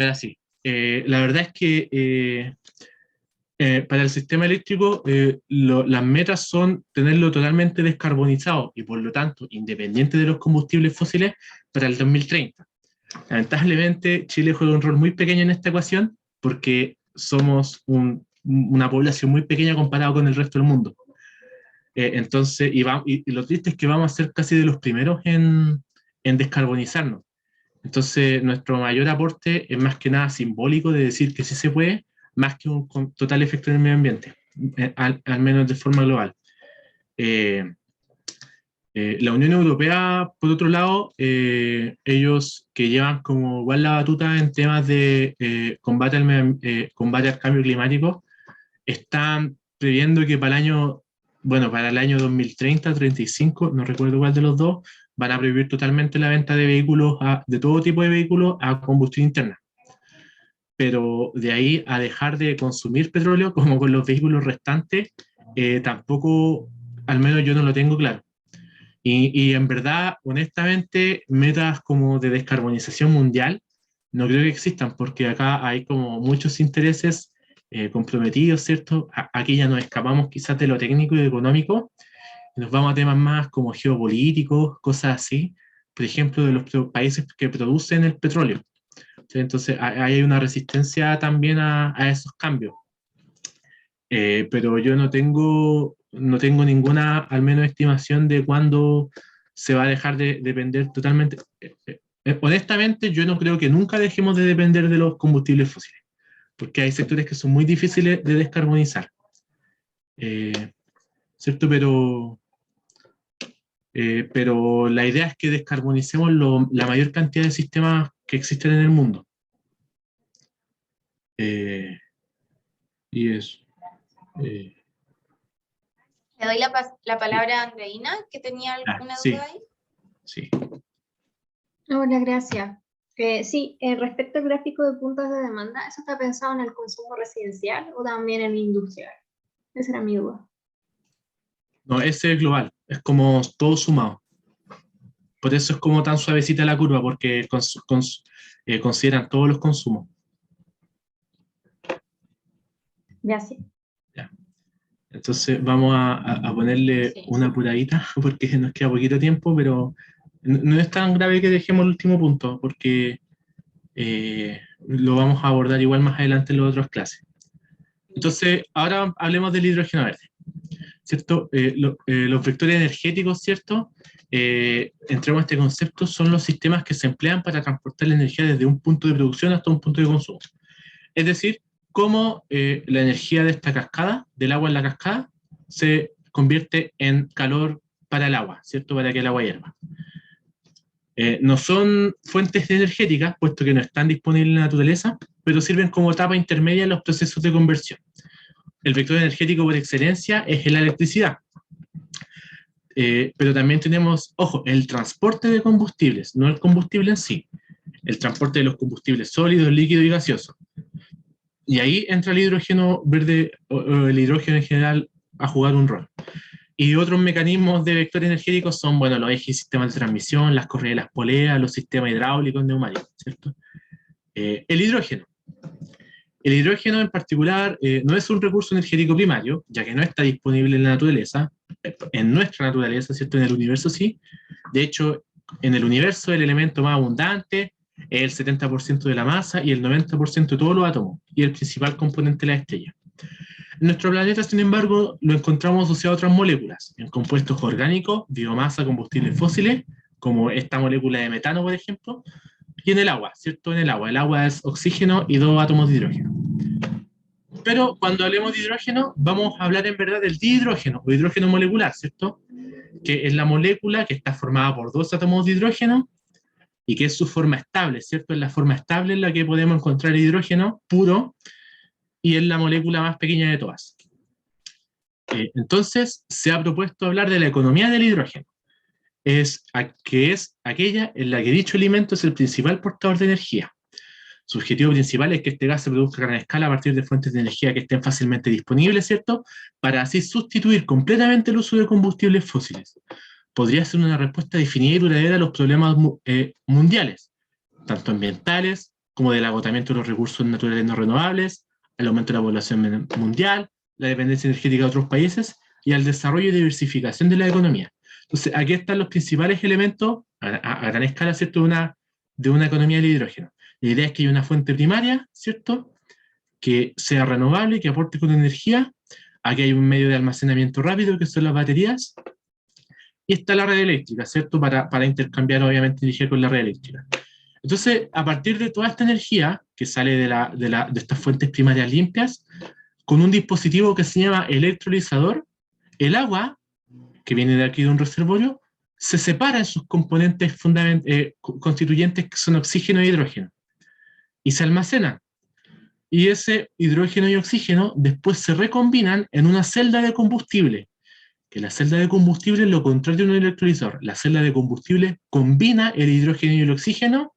Ahora sí, la verdad es que para el sistema eléctrico las metas son tenerlo totalmente descarbonizado y por lo tanto independiente de los combustibles fósiles para el 2030. Lamentablemente Chile juega un rol muy pequeño en esta ecuación porque somos una población muy pequeña comparado con el resto del mundo. Entonces, y lo triste es que vamos a ser casi de los primeros en descarbonizarnos. Entonces, nuestro mayor aporte es más que nada simbólico de decir que sí se puede, más que un total efecto en el medio ambiente, al menos de forma global. La Unión Europea, por otro lado, ellos que llevan como igual la batuta en temas de combate al cambio climático, están previendo que para el año 2030, 35, no recuerdo cuál de los dos, van a prohibir totalmente la venta de vehículos, de todo tipo de vehículos a combustión interna. Pero de ahí a dejar de consumir petróleo, como con los vehículos restantes, tampoco, al menos yo no lo tengo claro. Y en verdad, honestamente, metas como de descarbonización mundial no creo que existan, porque acá hay como muchos intereses comprometidos, ¿cierto? Aquí ya nos escapamos quizás de lo técnico y económico, y nos vamos a temas más como geopolíticos, cosas así, por ejemplo, de los países que producen el petróleo. Entonces, hay una resistencia también a esos cambios. Pero yo no tengo ninguna, al menos, estimación de cuándo se va a dejar de depender totalmente. Honestamente, yo no creo que nunca dejemos de depender de los combustibles fósiles, porque hay sectores que son muy difíciles de descarbonizar. ¿Cierto? Pero la idea es que descarbonicemos la mayor cantidad de sistemas que existen en el mundo. Y eso. Le doy la palabra a Andreina, que tenía alguna duda ahí. Sí. Hola, gracias. Sí, respecto al gráfico de puntos de demanda, ¿eso está pensado en el consumo residencial o también en el industrial? Esa era mi duda. No, ese es global, es como todo sumado. Por eso es como tan suavecita la curva, porque consideran todos los consumos. Gracias. Ya. Entonces vamos a ponerle una apuradita, porque nos queda poquito tiempo, pero no es tan grave que dejemos el último punto, porque lo vamos a abordar igual más adelante en las otras clases. Entonces, ahora hablemos del hidrógeno verde, ¿cierto? Los vectores energéticos, ¿cierto? Entremos a este concepto, son los sistemas que se emplean para transportar la energía desde un punto de producción hasta un punto de consumo. Es decir, cómo la energía de esta cascada, del agua en la cascada, se convierte en calor para el agua, ¿cierto? Para que el agua hierva. No son fuentes energéticas, puesto que no están disponibles en la naturaleza, pero sirven como etapa intermedia en los procesos de conversión. El vector energético por excelencia es la electricidad. Pero también tenemos, ojo, el transporte de combustibles, no el combustible en sí, el transporte de los combustibles sólidos, líquidos y gaseosos. Y ahí entra el hidrógeno verde, o el hidrógeno en general, a jugar un rol. Y otros mecanismos de vector energéticos son, bueno, los ejes y sistemas de transmisión, las correas de las poleas, los sistemas hidráulicos, neumáticos, ¿cierto? El hidrógeno. El hidrógeno en particular no es un recurso energético primario, ya que no está disponible en la naturaleza, en nuestra naturaleza, ¿cierto? En el universo sí. De hecho, en el universo el elemento más abundante es el 70% de la masa y el 90% de todos los átomos, y el principal componente de la estrella. En nuestro planeta, sin embargo, lo encontramos asociado a otras moléculas, en compuestos orgánicos, biomasa, combustibles fósiles, como esta molécula de metano, por ejemplo, y en el agua, ¿cierto? En el agua es oxígeno y 2 átomos de hidrógeno. Pero cuando hablemos de hidrógeno, vamos a hablar en verdad del dihidrógeno, o hidrógeno molecular, ¿cierto? Que es la molécula que está formada por 2 átomos de hidrógeno y que es su forma estable, ¿cierto? Es la forma estable en la que podemos encontrar el hidrógeno puro y es la molécula más pequeña de todas. Entonces, se ha propuesto hablar de la economía del hidrógeno, que es aquella en la que dicho alimento es el principal portador de energía. Su objetivo principal es que este gas se produzca a gran escala a partir de fuentes de energía que estén fácilmente disponibles, ¿cierto? Para así sustituir completamente el uso de combustibles fósiles. Podría ser una respuesta definida y duradera a los problemas mundiales, tanto ambientales como del agotamiento de los recursos naturales no renovables, al aumento de la población mundial, la dependencia energética de otros países y al desarrollo y diversificación de la economía. Entonces, aquí están los principales elementos a gran escala, ¿cierto?, de una economía del hidrógeno. La idea es que haya una fuente primaria, ¿cierto?, que sea renovable y que aporte con energía. Aquí hay un medio de almacenamiento rápido, que son las baterías. Y está la red eléctrica, ¿cierto?, para intercambiar, obviamente, energía con la red eléctrica. Entonces, a partir de toda esta energía que sale de estas fuentes primarias limpias, con un dispositivo que se llama electrolizador, el agua, que viene de aquí de un reservorio, se separa en sus componentes constituyentes, que son oxígeno e hidrógeno, y se almacena. Y ese hidrógeno y oxígeno después se recombinan en una celda de combustible, que la celda de combustible es lo contrario de un electrolizador. La celda de combustible combina el hidrógeno y el oxígeno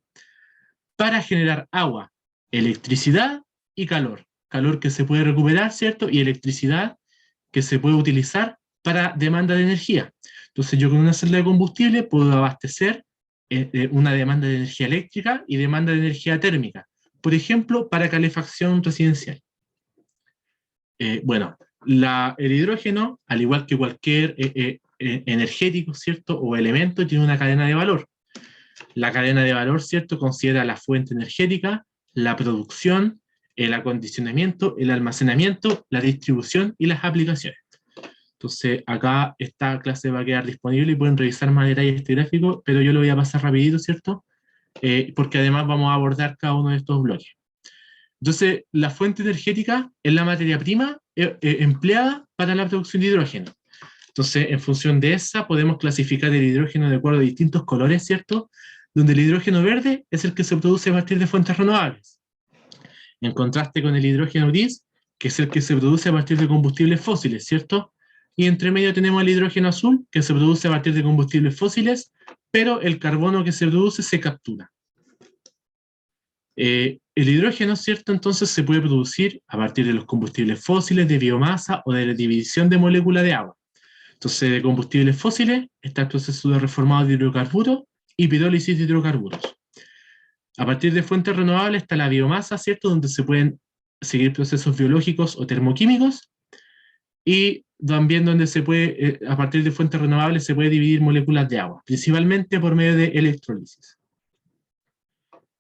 para generar agua, electricidad y calor. Calor que se puede recuperar, ¿cierto? Y electricidad que se puede utilizar para demanda de energía. Entonces yo con una celda de combustible puedo abastecer una demanda de energía eléctrica y demanda de energía térmica. Por ejemplo, para calefacción residencial. Bueno, el hidrógeno, al igual que cualquier energético, ¿cierto?, o elemento, tiene una cadena de valor. La cadena de valor, ¿cierto?, considera la fuente energética, la producción, el acondicionamiento, el almacenamiento, la distribución y las aplicaciones. Entonces, acá esta clase va a quedar disponible y pueden revisar más detalle este gráfico, pero yo lo voy a pasar rapidito, ¿cierto?, porque además vamos a abordar cada uno de estos bloques. Entonces, la fuente energética es la materia prima empleada para la producción de hidrógeno. Entonces, en función de esa, podemos clasificar el hidrógeno de acuerdo a distintos colores, ¿cierto?, donde el hidrógeno verde es el que se produce a partir de fuentes renovables, en contraste con el hidrógeno gris, que es el que se produce a partir de combustibles fósiles, ¿cierto? Y entre medio tenemos el hidrógeno azul, que se produce a partir de combustibles fósiles, pero el carbono que se produce se captura. El hidrógeno, ¿cierto?, entonces se puede producir a partir de los combustibles fósiles, de biomasa o de la división de moléculas de agua. Entonces, de combustibles fósiles está el proceso de reformado de hidrocarburos y pirólisis de hidrocarburos. A partir de fuentes renovables está la biomasa, ¿cierto?, donde se pueden seguir procesos biológicos o termoquímicos, y también donde se puede, a partir de fuentes renovables, se puede dividir moléculas de agua, principalmente por medio de electrólisis.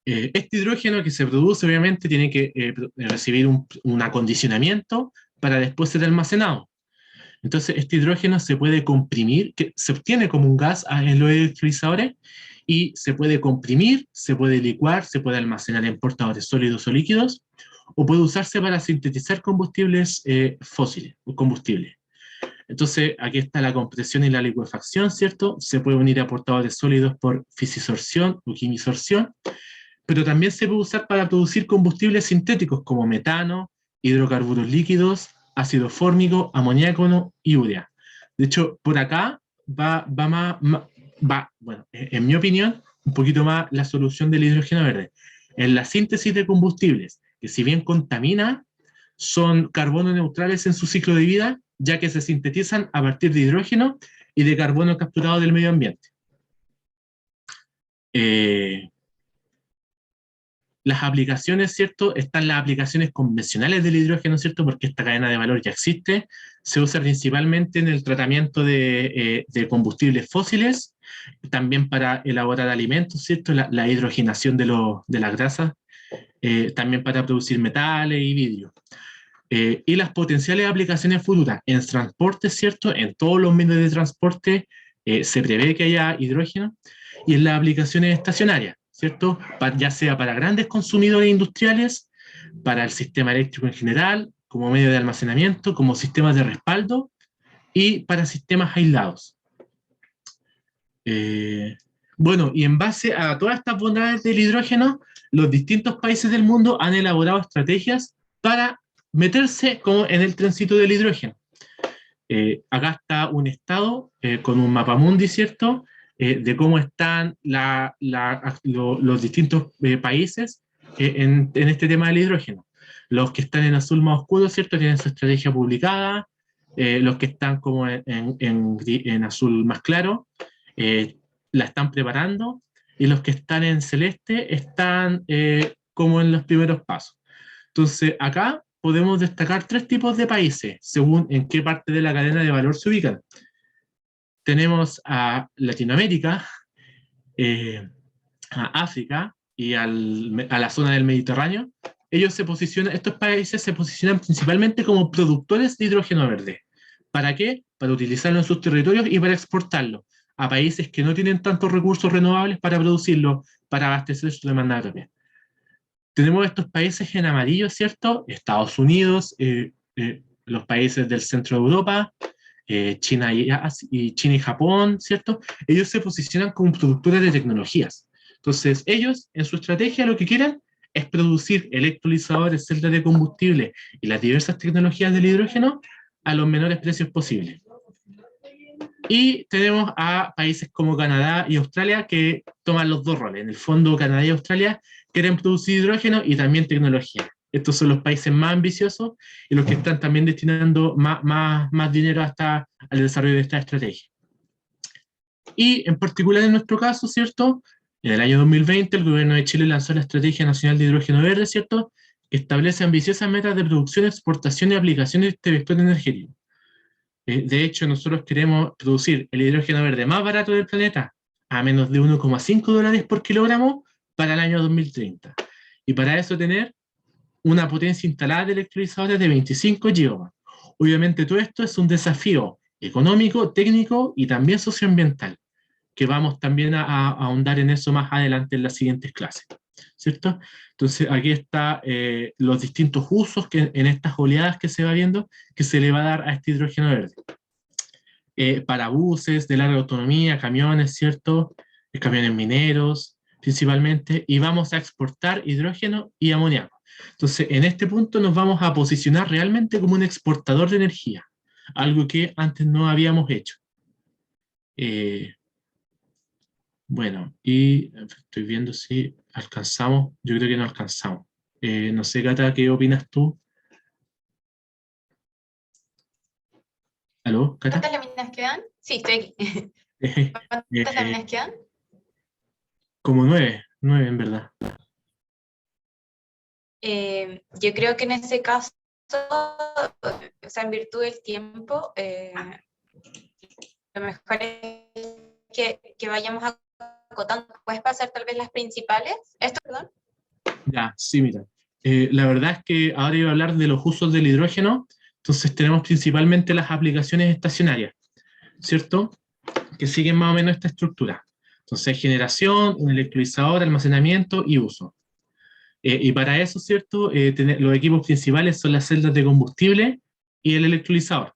Este hidrógeno que se produce, obviamente, tiene que recibir un acondicionamiento para después ser almacenado. Entonces, este hidrógeno se puede comprimir, que se obtiene como un gas en los electrolizadores, y se puede comprimir, se puede licuar, se puede almacenar en portadores sólidos o líquidos, o puede usarse para sintetizar combustibles fósiles, o combustibles. Entonces, aquí está la compresión y la licuefacción, ¿cierto? Se puede unir a portadores sólidos por fisisorción o quimisorción, pero también se puede usar para producir combustibles sintéticos como metano, hidrocarburos líquidos, ácido fórmico, amoníaco y urea. De hecho, por acá va bueno, en mi opinión, un poquito más la solución del hidrógeno verde. En la síntesis de combustibles, que si bien contamina, son carbono neutrales en su ciclo de vida, ya que se sintetizan a partir de hidrógeno y de carbono capturado del medio ambiente. Las aplicaciones, ¿cierto? Están las aplicaciones convencionales del hidrógeno, ¿cierto? Porque esta cadena de valor ya existe. Se usa principalmente en el tratamiento de combustibles fósiles, también para elaborar alimentos, ¿cierto? La hidrogenación de las grasas, también para producir metales y vidrio. Y las potenciales aplicaciones futuras en transporte, ¿cierto? En todos los medios de transporte se prevé que haya hidrógeno, y en las aplicaciones estacionarias, ¿cierto? Ya sea para grandes consumidores industriales, para el sistema eléctrico en general, como medio de almacenamiento, como sistemas de respaldo, y para sistemas aislados. Bueno, y en base a todas estas bondades del hidrógeno, los distintos países del mundo han elaborado estrategias para meterse como en el tránsito del hidrógeno. Acá está un estado con un mapamundi, ¿cierto?, de cómo están los distintos países en este tema del hidrógeno. Los que están en azul más oscuro, ¿cierto?, tienen su estrategia publicada. Los que están como en azul más claro la están preparando, y los que están en celeste están como en los primeros pasos. Entonces, acá podemos destacar 3 tipos de países, según en qué parte de la cadena de valor se ubican. Tenemos a Latinoamérica, a África y a la zona del Mediterráneo. Estos países se posicionan principalmente como productores de hidrógeno verde. ¿Para qué? Para utilizarlo en sus territorios y para exportarlo a países que no tienen tantos recursos renovables para producirlo, para abastecer su demanda propia. Tenemos estos países en amarillo, ¿cierto? Estados Unidos, los países del centro de Europa, China y Japón, ¿cierto? Ellos se posicionan como productores de tecnologías. Entonces, ellos, en su estrategia, lo que quieren es producir electrolizadores, celdas de combustible y las diversas tecnologías del hidrógeno a los menores precios posibles. Y tenemos a países como Canadá y Australia que toman los 2 roles. En el fondo, Canadá y Australia quieren producir hidrógeno y también tecnología. Estos son los países más ambiciosos y los que están también destinando más dinero al desarrollo de esta estrategia. Y en particular en nuestro caso, ¿cierto? En el año 2020 el gobierno de Chile lanzó la Estrategia Nacional de Hidrógeno Verde, ¿cierto? Que establece ambiciosas metas de producción, exportación y aplicación de este vector energético. De hecho, nosotros queremos producir el hidrógeno verde más barato del planeta a menos de $1,5 por kilogramo para el año 2030. Y para eso tener una potencia instalada de electrolizadores de 25 gigawatts. Obviamente todo esto es un desafío económico, técnico y también socioambiental, que vamos también a ahondar en eso más adelante en las siguientes clases, ¿cierto? Entonces aquí están los distintos usos que en estas oleadas que se va viendo, que se le va a dar a este hidrógeno verde. Para buses de larga autonomía, camiones, ¿cierto? Camiones mineros, principalmente, y vamos a exportar hidrógeno y amoníaco. Entonces, en este punto nos vamos a posicionar realmente como un exportador de energía, algo que antes no habíamos hecho. Bueno, y estoy viendo si alcanzamos, yo creo que no alcanzamos. No sé, Cata, ¿qué opinas tú? ¿Aló, Cata? ¿Cuántas láminas quedan? Sí, estoy aquí. ¿Cuántas láminas quedan? Como 9 en verdad. Yo creo que en ese caso, o sea, en virtud del tiempo, lo mejor es que vayamos acotando. ¿Puedes pasar tal vez las principales? ¿Esto, perdón? Ya, sí, mira. La verdad es que ahora iba a hablar de los usos del hidrógeno, entonces tenemos principalmente las aplicaciones estacionarias, ¿cierto? Que siguen más o menos esta estructura. Entonces, generación, un electrolizador, almacenamiento y uso. Y para eso, ¿cierto? Los equipos principales son las celdas de combustible y el electrolizador.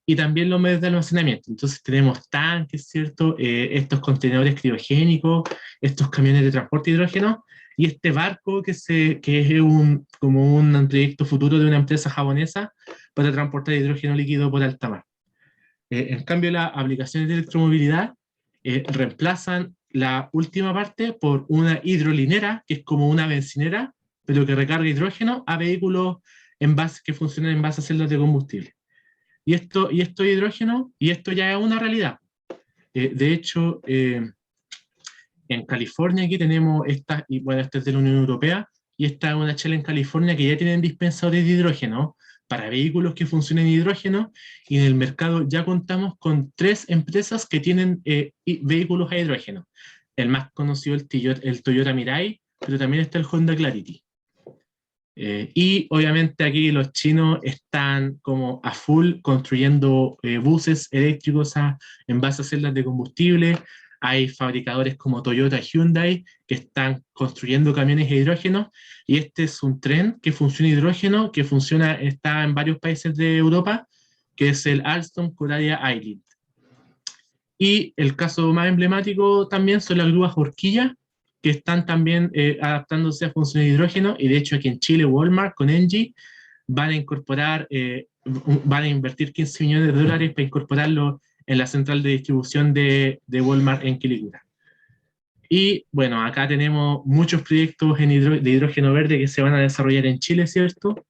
Y también los medios de almacenamiento. Entonces tenemos tanques, ¿cierto? Estos contenedores criogénicos, estos camiones de transporte de hidrógeno, y este barco que es como un proyecto futuro de una empresa japonesa para transportar hidrógeno líquido por alta mar. En cambio, las aplicaciones de electromovilidad reemplazan la última parte por una hidrolinera, que es como una bencinera, pero que recarga hidrógeno a vehículos que funcionan en base a celdas de combustible. Y esto hidrógeno, y esto ya es una realidad. De hecho, en California aquí tenemos esta, y bueno, esta es de la Unión Europea, y esta es una Shell en California que ya tienen dispensadores de hidrógeno para vehículos que funcionen en hidrógeno, y en el mercado ya contamos con 3 empresas que tienen vehículos a hidrógeno. El más conocido es el Toyota Mirai, pero también está el Honda Clarity. Y obviamente aquí los chinos están como a full construyendo buses eléctricos en base a celdas de combustible. Hay fabricadores como Toyota y Hyundai que están construyendo camiones de hidrógeno, y este es un tren que funciona hidrógeno, que está en varios países de Europa, que es el Alstom Coradia Island. Y el caso más emblemático también son las grúas horquilla, que están también adaptándose a funciones de hidrógeno, y de hecho aquí en Chile Walmart con Engie van a invertir $15 millones para incorporarlo en la central de distribución de Walmart en Quilicura. Y bueno, acá tenemos muchos proyectos de hidrógeno verde que se van a desarrollar en Chile, ¿cierto?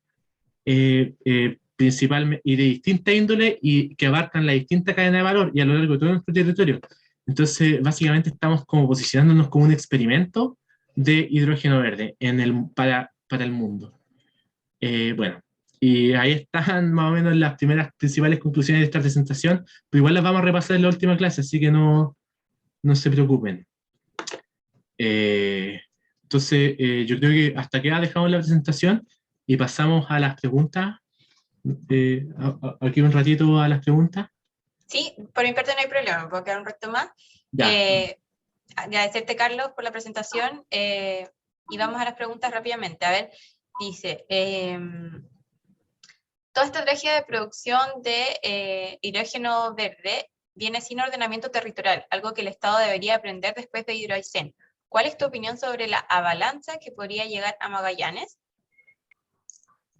Principalmente, y de distinta índole, y que abarcan la distinta cadena de valor y a lo largo de todo nuestro territorio. Entonces, básicamente estamos como posicionándonos como un experimento de hidrógeno verde para el mundo. Bueno, y ahí están más o menos las primeras principales conclusiones de esta presentación, pero igual las vamos a repasar en la última clase, así que no se preocupen. Entonces, yo creo que hasta acá dejamos la presentación y pasamos a las preguntas. Aquí un ratito a las preguntas. Sí, por mi parte no hay problema, me puedo quedar un rato más. Agradecerte, Carlos, por la presentación y vamos a las preguntas rápidamente. A ver, dice, toda esta estrategia de producción de hidrógeno verde viene sin ordenamiento territorial, algo que el Estado debería aprender después de Hidroaicén. ¿Cuál es tu opinión sobre la avalancha que podría llegar a Magallanes?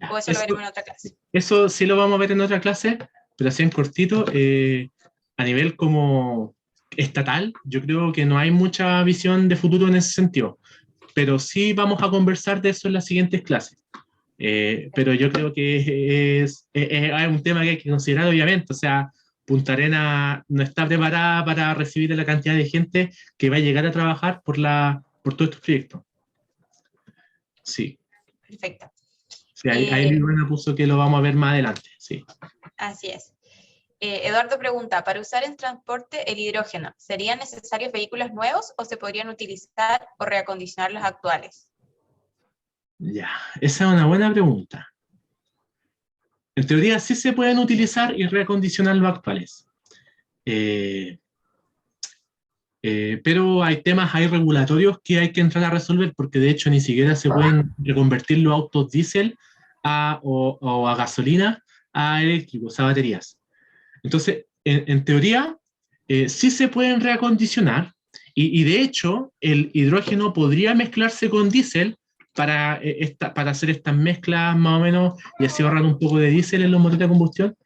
¿O eso lo veremos en otra clase? Eso sí lo vamos a ver en otra clase, pero así en cortito, a nivel como estatal, yo creo que no hay mucha visión de futuro en ese sentido, pero sí vamos a conversar de eso en las siguientes clases. Pero yo creo que es un tema que hay que considerar, obviamente. O sea, Punta Arenas no está preparada para recibir a la cantidad de gente que va a llegar a trabajar por todos estos proyectos. Sí. Perfecto. Sí, ahí Liliana puso que lo vamos a ver más adelante. Sí. Así es. Eduardo pregunta, para usar en transporte el hidrógeno, ¿serían necesarios vehículos nuevos o se podrían utilizar o reacondicionar los actuales? Ya, esa es una buena pregunta. En teoría sí se pueden utilizar y reacondicionar los actuales. Pero hay temas regulatorios que hay que entrar a resolver, porque de hecho ni siquiera se pueden reconvertir los autos diésel o a gasolina a eléctricos, a baterías. Entonces, en teoría, sí se pueden reacondicionar, y de hecho, el hidrógeno podría mezclarse con diésel para hacer estas mezclas más o menos, y así ahorrar un poco de diésel en los motores de combustión,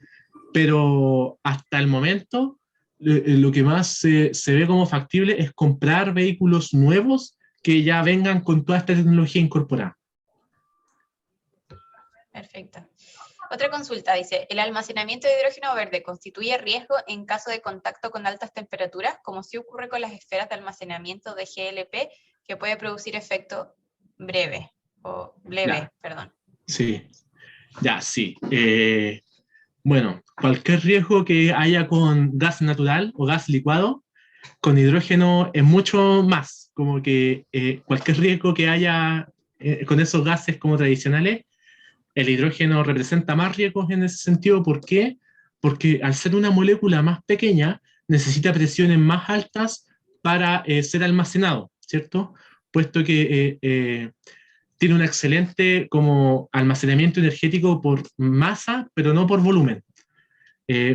pero hasta el momento, lo que más se ve como factible es comprar vehículos nuevos que ya vengan con toda esta tecnología incorporada. Perfecto. Otra consulta dice, ¿el almacenamiento de hidrógeno verde constituye riesgo en caso de contacto con altas temperaturas, como sí ocurre con las esferas de almacenamiento de GLP, que puede producir efecto leve, perdón? Sí, ya, sí. Bueno, cualquier riesgo que haya con gas natural o gas licuado, con hidrógeno es mucho más, como que cualquier riesgo que haya con esos gases como tradicionales, el hidrógeno representa más riesgos en ese sentido. ¿Por qué? Porque al ser una molécula más pequeña, necesita presiones más altas para ser almacenado, ¿cierto? Puesto que tiene un excelente como almacenamiento energético por masa, pero no por volumen.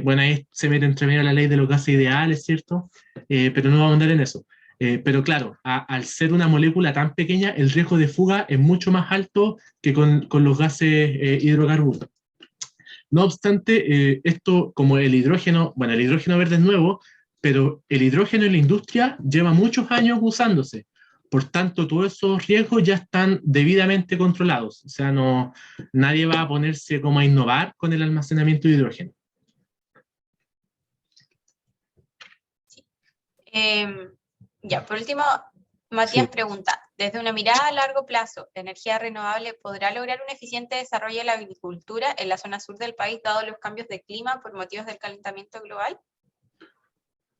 Bueno, ahí se mete entre medio la ley de los gases ideales, ¿cierto? Pero no vamos a andar en eso. Pero claro, al ser una molécula tan pequeña, el riesgo de fuga es mucho más alto que con los gases hidrocarburos. No obstante, esto como el hidrógeno verde es nuevo, pero el hidrógeno en la industria lleva muchos años usándose. Por tanto, todos esos riesgos ya están debidamente controlados. O sea, nadie va a ponerse como a innovar con el almacenamiento de hidrógeno. Ya, por último, Matías pregunta, desde una mirada a largo plazo, ¿la energía renovable podrá lograr un eficiente desarrollo de la agricultura en la zona sur del país, dado los cambios de clima por motivos del calentamiento global?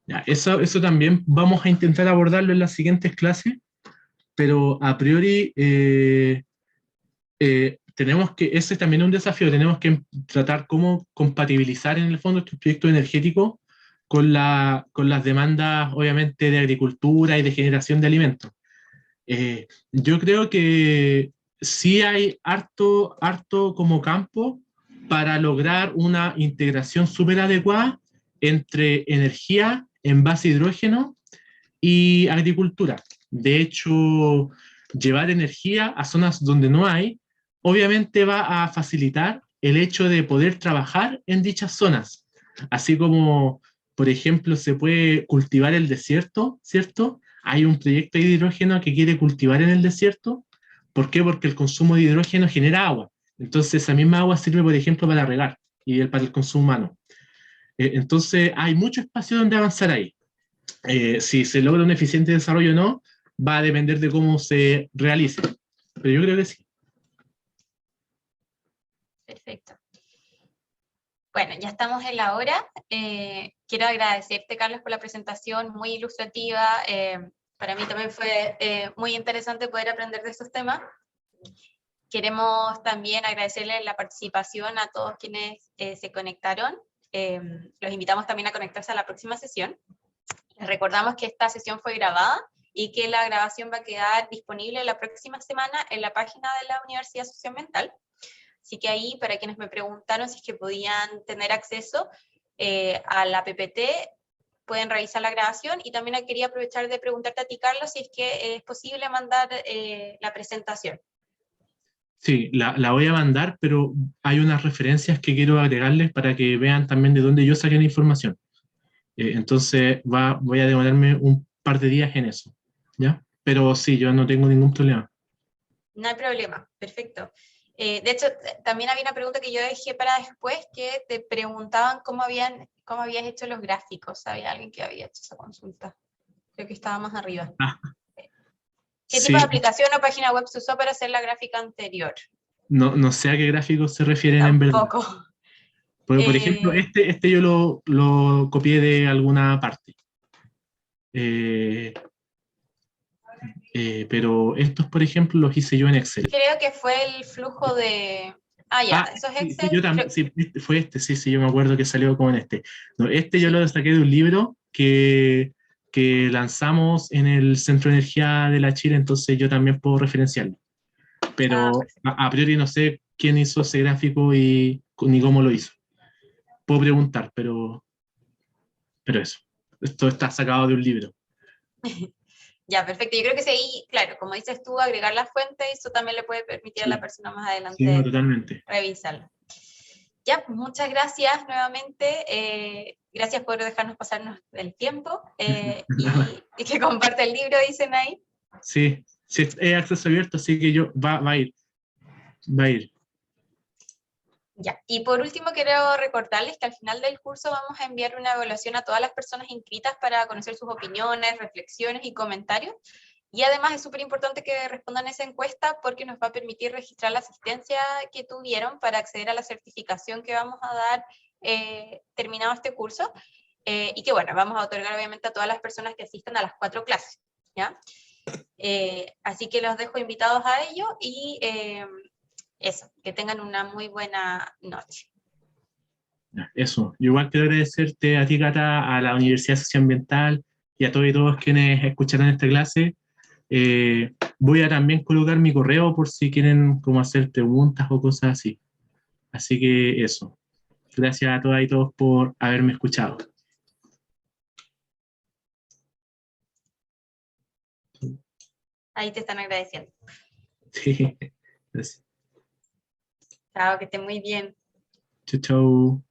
Ya, eso también vamos a intentar abordarlo en las siguientes clases, pero a priori tenemos que, ese es también un desafío, tenemos que tratar cómo compatibilizar en el fondo estos proyectos energéticos con las demandas, obviamente, de agricultura y de generación de alimentos. Yo creo que sí hay harto como campo para lograr una integración súper adecuada entre energía en base a hidrógeno y agricultura. De hecho, llevar energía a zonas donde no hay, obviamente va a facilitar el hecho de poder trabajar en dichas zonas, así como por ejemplo, se puede cultivar el desierto, ¿cierto? Hay un proyecto de hidrógeno que quiere cultivar en el desierto. ¿Por qué? Porque el consumo de hidrógeno genera agua. Entonces, esa misma agua sirve, por ejemplo, para regar y para el consumo humano. Entonces, hay mucho espacio donde avanzar ahí. Si se logra un eficiente desarrollo o no, va a depender de cómo se realice. Pero yo creo que sí. Perfecto. Bueno, ya estamos en la hora. Quiero agradecerte, Carlos, por la presentación muy ilustrativa. Para mí también fue muy interesante poder aprender de estos temas. Queremos también agradecerle la participación a todos quienes se conectaron. Los invitamos también a conectarse a la próxima sesión. Les recordamos que esta sesión fue grabada y que la grabación va a quedar disponible la próxima semana en la página de la Universidad Socioambiental. Así que ahí, para quienes me preguntaron si es que podían tener acceso a la PPT, pueden revisar la grabación, y también quería aprovechar de preguntarte a ti, Carlos, si es que es posible mandar la presentación. Sí, la voy a mandar, pero hay unas referencias que quiero agregarles para que vean también de dónde yo saqué la información. Entonces voy a demorarme un par de días en eso, ¿ya? Pero sí, yo no tengo ningún problema. No hay problema, perfecto. De hecho, también había una pregunta que yo dejé para después, que te preguntaban cómo habías hecho los gráficos. ¿Había alguien que había hecho esa consulta? Creo que estaba más arriba. ¿Qué tipo de aplicación o página web se usó para hacer la gráfica anterior? No sé a qué gráficos se refieren en verdad. Tampoco. Por ejemplo, este yo lo copié de alguna parte. Pero estos, por ejemplo, los hice yo en Excel. Creo que fue el flujo de... ¿eso es Excel? Sí, yo también, sí, fue sí, yo me acuerdo que salió como en este. No, yo lo saqué de un libro que lanzamos en el Centro de Energía de la Chile, entonces yo también puedo referenciarlo. Pero a priori no sé quién hizo ese gráfico ni cómo lo hizo. Puedo preguntar, pero eso. Esto está sacado de un libro. Ya, perfecto. Yo creo que sí, claro, como dices tú, agregar las fuentes, eso también le puede permitir a la persona más adelante totalmente. revisarlo. Ya, pues muchas gracias nuevamente. Gracias por dejarnos pasarnos el tiempo y que comparte el libro, dicen ahí. Sí, es acceso abierto, así que va a ir. Va a ir. Ya, y por último quiero recordarles que al final del curso vamos a enviar una evaluación a todas las personas inscritas para conocer sus opiniones, reflexiones y comentarios. Y además es súper importante que respondan esa encuesta, porque nos va a permitir registrar la asistencia que tuvieron para acceder a la certificación que vamos a dar terminado este curso. Y que bueno, vamos a otorgar obviamente a todas las personas que asistan a las 4 clases, ¿ya? Así que los dejo invitados a ello y eso, que tengan una muy buena noche. Eso, yo igual quiero agradecerte a ti, Cata, a la Universidad Socioambiental y a todos quienes escucharon esta clase. Voy a también colocar mi correo por si quieren como hacer preguntas o cosas así. Así que eso. Gracias a todas y todos por haberme escuchado. Ahí te están agradeciendo. Sí, gracias. Chao, que esté muy bien. Chau, chau.